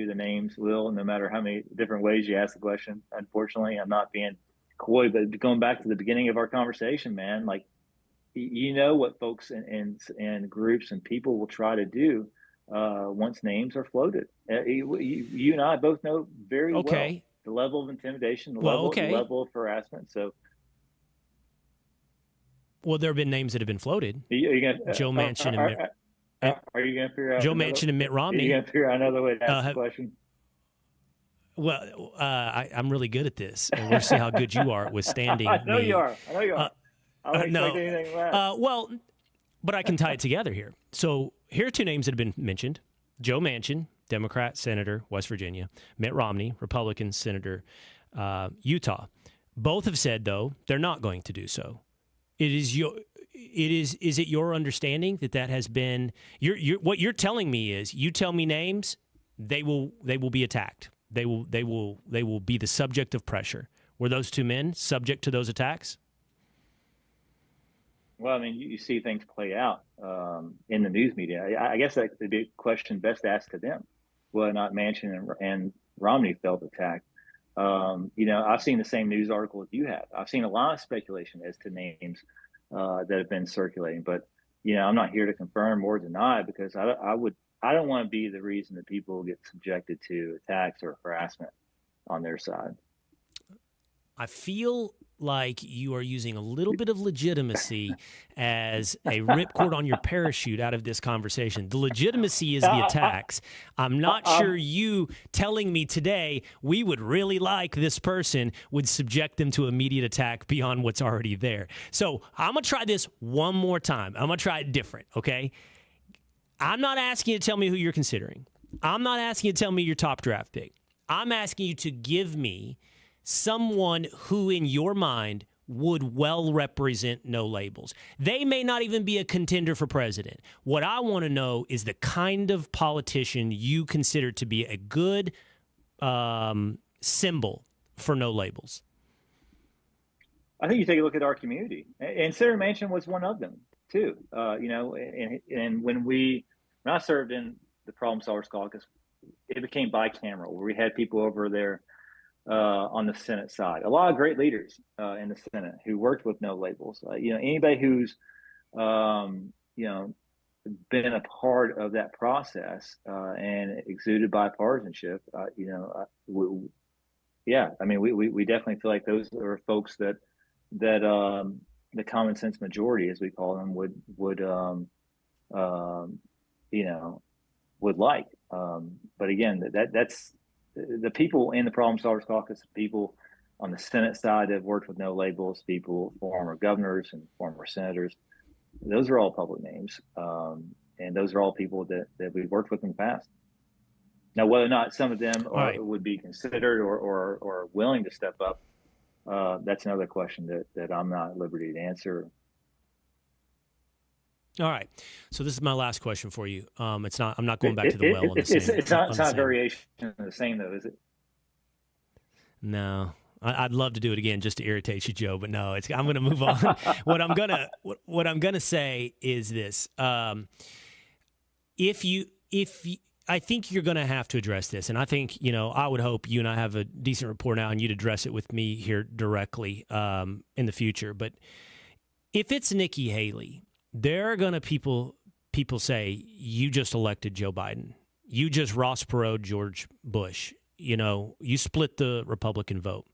the names, Will, no matter how many different ways you ask the question. Unfortunately, I'm not being coy, but going back to the beginning of our conversation, man, like, what folks and groups and people will try to do once names are floated. You and I both know very well the level of intimidation, the level of harassment. So, well, there have been names that have been floated. Joe Manchin and Mitt. Are you going to figure out Joe Manchin and Mitt Romney? Are you going to figure out another way to ask the question? Well, I'm really good at this, and we'll see how good you are at withstanding I know me. you are. I don't expect no. anything less. Well, but I can tie it together here. So here are two names that have been mentioned: Joe Manchin, Democrat, Senator, West Virginia; Mitt Romney, Republican, Senator, Utah. Both have said, though, they're not going to do so. Is it your understanding that has been what you're telling me is, you tell me names, they will be attacked. They will be the subject of pressure. Were those two men subject to those attacks? Well, I mean, you see things play out in the news media. I guess that would be a question best asked to them, whether or not Manchin and Romney felt attacked. I've seen the same news article as you have. I've seen a lot of speculation as to names that have been circulating, but I'm not here to confirm or deny, because I don't want to be the reason that people get subjected to attacks or harassment on their side. I feel like you are using a little bit of legitimacy as a ripcord on your parachute out of this conversation. The legitimacy is the attacks. I'm not sure you telling me today we would really like this person would subject them to immediate attack beyond what's already there. So I'm going to try this one more time. I'm going to try it different, okay? I'm not asking you to tell me who you're considering. I'm not asking you to tell me your top draft pick. I'm asking you to give me someone who, in your mind, would well represent no labels. They may not even be a contender for president. What I want to know is the kind of politician you consider to be a good symbol for no labels. I think you take a look at our community, and Senator Manchin was one of them too. And when I served in the Problem Solvers Caucus, it became bicameral, where we had people over there on the Senate side. A lot of great leaders in the Senate who worked with no labels. Anybody who's been a part of that process and exuded bipartisanship. We definitely feel like those are folks that the common sense majority, as we call them, would like. But again, that's the people in the Problem Solvers Caucus, people on the Senate side that have worked with no labels, people, former governors and former senators. Those are all public names. And those are all people that we've worked with in the past. Now, whether or not some of them would be considered or willing to step up, that's another question that I'm not at liberty to answer. All right. So this is my last question for you. I'm not going back to the well. It's not variation of the same, though, is it? No. I'd love to do it again just to irritate you, Joe, but no, I'm going to move on. What I'm gonna say is this: if you, I think you're going to have to address this, and I think I would hope you and I have a decent rapport now, and you'd address it with me here directly in the future. But if it's Nikki Haley, there are going to people say you just elected Joe Biden, you just Ross Perot'd George Bush, you split the Republican vote.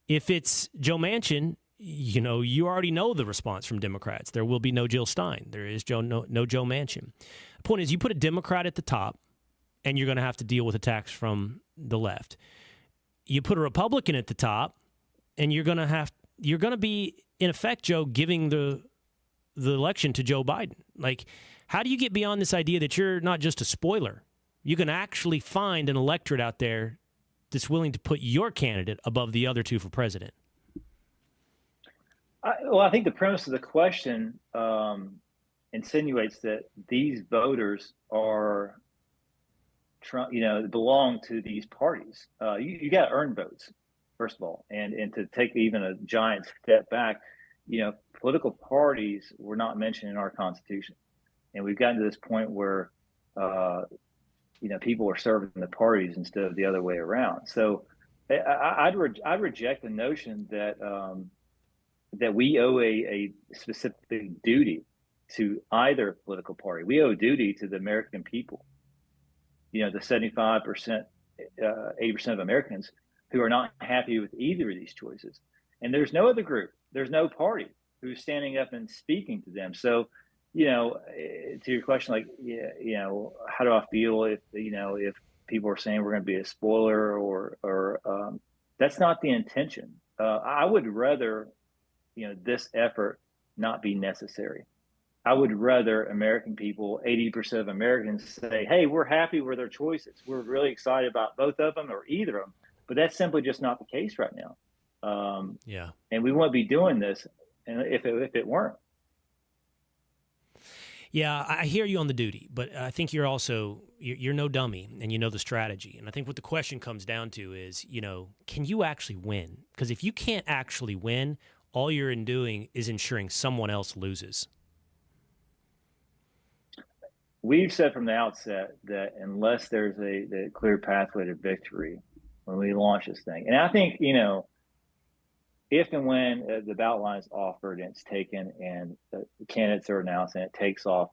If it's Joe Manchin, you already know the response from Democrats. There will be no Jill Stein. There is no Joe Manchin. The point is, you put a Democrat at the top, and you're going to have to deal with attacks from the left. You put a Republican at the top, and you're going to be, in effect, Joe, giving the election to Joe Biden. Like, how do you get beyond this idea that you're not just a spoiler? You can actually find an electorate out there that's willing to put your candidate above the other two for president. I think the premise of the question insinuates that these voters are, belong to these parties. You got to earn votes, first of all, and to take even a giant step back, political parties were not mentioned in our Constitution, and we've gotten to this point where people are serving the parties instead of the other way around. So I'd reject the notion that we owe a specific duty to either political party. We owe a duty to the American people. The 75%, 80% of Americans who are not happy with either of these choices. And there's no other group, there's no party who's standing up and speaking to them. So, to your question, like, how do I feel if people are saying we're going to be a spoiler or that's not the intention. I would rather, this effort not be necessary. I would rather American people, 80% of Americans, say, hey, we're happy with their choices. We're really excited about both of them or either of them. But that's simply just not the case right now. And we wouldn't be doing this if it weren't. Yeah, I hear you on the duty, but I think you're also, you're no dummy, and you know the strategy. And I think what the question comes down to is, can you actually win? Because if you can't actually win, all you're doing is ensuring someone else loses. We've said from the outset that unless there's a clear pathway to victory when we launch this thing, and I think, if and when the ballot line is offered and it's taken and the candidates are announced and it takes off,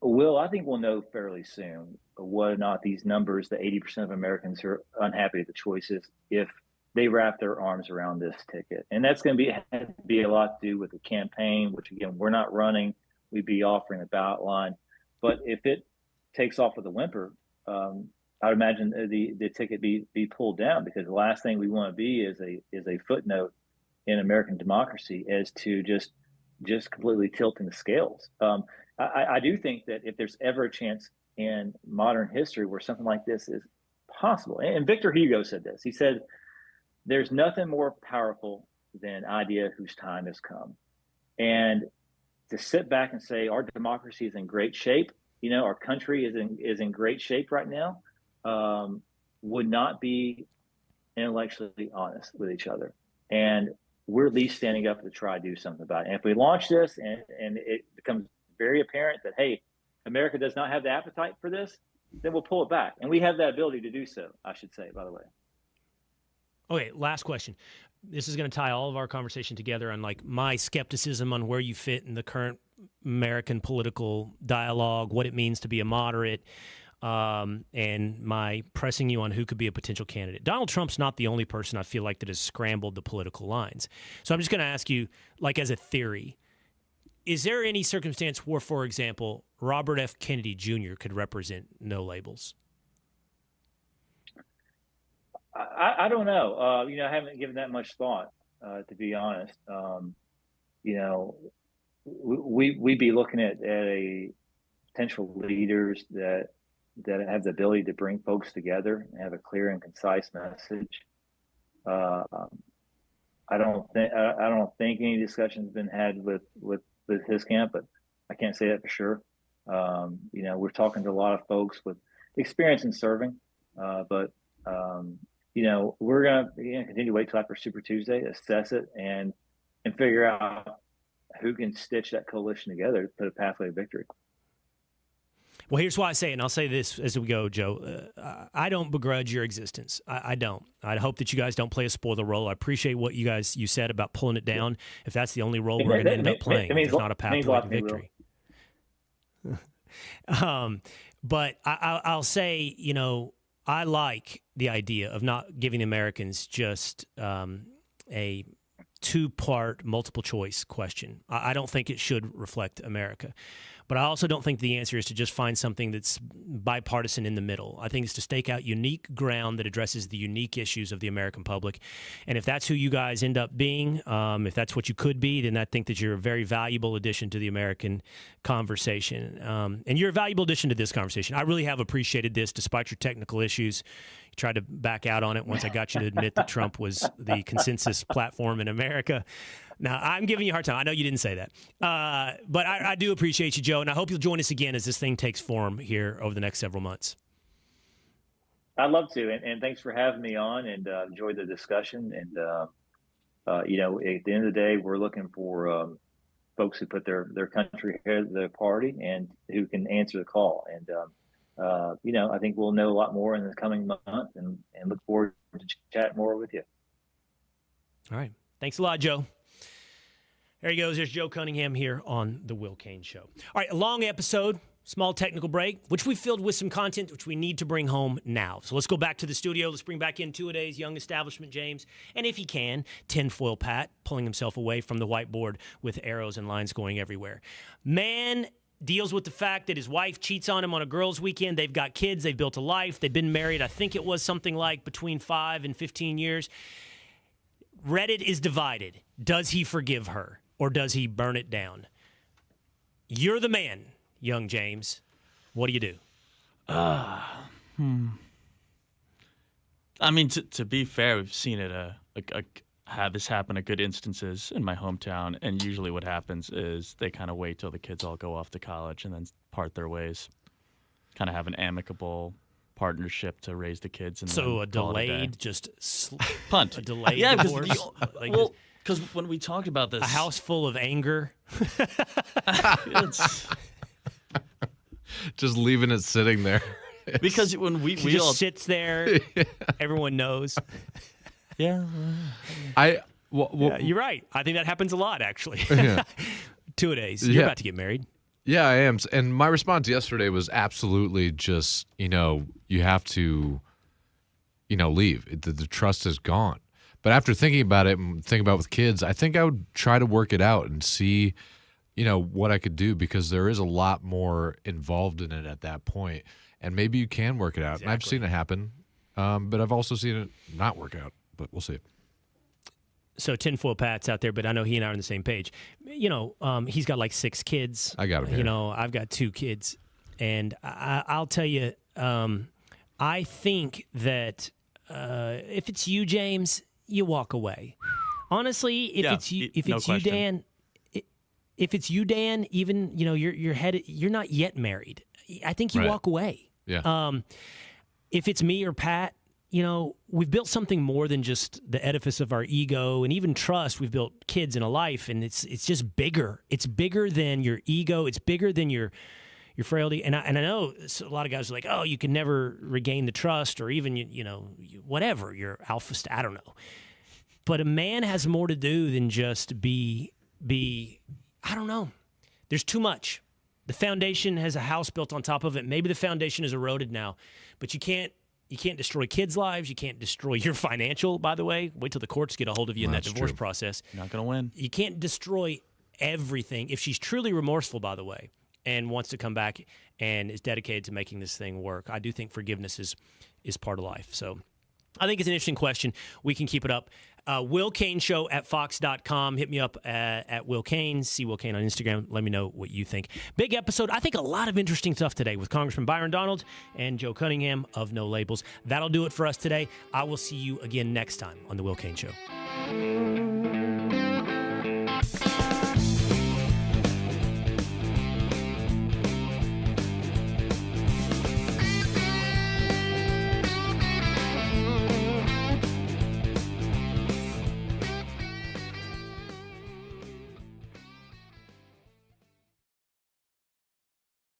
I think we'll know fairly soon whether or not these numbers, the 80% of Americans who are unhappy with the choices, if they wrap their arms around this ticket. And that's going to have to be a lot to do with the campaign, which, again, we're not running. We'd be offering a ballot line. But if it takes off with a whimper, I would imagine the ticket be pulled down, because the last thing we want to be is a footnote in American democracy as to just completely tilting the scales. I do think that if there's ever a chance in modern history where something like this is possible, and Victor Hugo said this, he said, "There's nothing more powerful than an idea whose time has come." And to sit back and say our democracy is in great shape, our country is in great shape right now, would not be intellectually honest with each other. And we're at least standing up to try to do something about it. And if we launch this and it becomes very apparent that, hey, America does not have the appetite for this, then we'll pull it back. And we have that ability to do so, I should say, by the way. Okay, last question. This is going to tie all of our conversation together on my skepticism on where you fit in the current American political dialogue, what it means to be a moderate, and my pressing you on who could be a potential candidate. Donald Trump's not the only person I feel like that has scrambled the political lines. So I'm just going to ask you, as a theory, is there any circumstance where, for example, Robert F. Kennedy Jr. could represent no labels? I don't know. I haven't given that much thought, to be honest. We'd be looking at a potential leaders that have the ability to bring folks together and have a clear and concise message. I don't think any discussion's been had with his camp, but I can't say that for sure. We're talking to a lot of folks with experience in serving, but we're going to continue to wait till after Super Tuesday, assess it, and figure out who can stitch that coalition together to put a pathway to victory. Well, here's why I say it, and I'll say this as we go, Joe. I don't begrudge your existence. I don't. I hope that you guys don't play a spoiler role. I appreciate what you said about pulling it down. If that's the only role we're going to end up playing, there's not a pathway to victory. But I'll say, I like the idea of not giving Americans just a two-part multiple choice question. I don't think it should reflect America. But I also don't think the answer is to just find something that's bipartisan in the middle. I think it's to stake out unique ground that addresses the unique issues of the American public. And if that's who you guys end up being, if that's what you could be, then I think that you're a very valuable addition to the American conversation. And you're a valuable addition to this conversation. I really have appreciated this despite your technical issues. You tried to back out on it once I got you to admit that Trump was the consensus platform in America. Now, I'm giving you a hard time. I know you didn't say that. But I do appreciate you, Joe, and I hope you'll join us again as this thing takes form here over the next several months. I'd love to, and thanks for having me on, and enjoyed the discussion. And, at the end of the day, we're looking for folks who put their country ahead of their party and who can answer the call. And, I think we'll know a lot more in the coming month, and look forward to chat more with you. All right. Thanks a lot, Joe. There he goes. There's Joe Cunningham here on The Will Cain Show. All right, a long episode, small technical break, which we filled with some content which we need to bring home now. So let's go back to the studio. Let's bring back in two-a-days young establishment James, and if he can, tinfoil Pat, pulling himself away from the whiteboard with arrows and lines going everywhere. Man deals with the fact that his wife cheats on him on a girls' weekend. They've got kids. They've built a life. They've been married, I think it was something like between 5 and 15 years. Reddit is divided. Does he forgive her? Or does he burn it down? You're the man, young James. What do you do? I mean, to be fair, we've seen it have this happen at good instances in my hometown, and usually what happens is they kind of wait till the kids all go off to college and then part their ways. Kind of have an amicable partnership to raise the kids. And so a delayed, punt. A delayed divorce? Because when we talked about this... A house full of anger? Just leaving it sitting there. Because when we just all... sits there, everyone knows. Yeah. Yeah, you're right. I think that happens a lot, actually. Yeah. Two-a-days. You're about to get married. Yeah, I am. And my response yesterday was absolutely just, you have to, leave. The trust is gone. But after thinking about it and thinking about it with kids, I think I would try to work it out and see, what I could do, because there is a lot more involved in it at that point. And maybe you can work it out. Exactly. And I've seen it happen, but I've also seen it not work out. But we'll see. So tinfoil Pat's out there, but I know he and I are on the same page. He's got like 6 kids. I got him here. I've got 2 kids. And I'll tell you, I think that if it's you, James, you walk away. Honestly, if it's you, Dan, if it's you, Dan, even you're not yet married. I think you walk away. Yeah. If it's me or Pat, we've built something more than just the edifice of our ego and even trust. We've built kids and a life, and it's just bigger. It's bigger than your ego. It's bigger than your frailty. And I know a lot of guys are like, oh, you can never regain the trust, or even whatever, your alpha. I don't know. But a man has more to do than just be. I don't know. There's too much. The foundation has a house built on top of it. Maybe the foundation is eroded now, but you can't destroy kids' lives. You can't destroy your financial, by the way. Wait till the courts get a hold of you in that divorce process. You're not going to win. You can't destroy everything. If she's truly remorseful, by the way, and wants to come back and is dedicated to making this thing work, I do think forgiveness is part of life. So I think it's an interesting question. We can keep it up. Will Cain Show at fox.com. Hit me up at Will Cain. See Will Cain on Instagram. Let me know what you think. Big episode. I think a lot of interesting stuff today with Congressman Byron Donalds and Joe Cunningham of No Labels. That'll do it for us today. I will see you again next time on The Will Cain Show.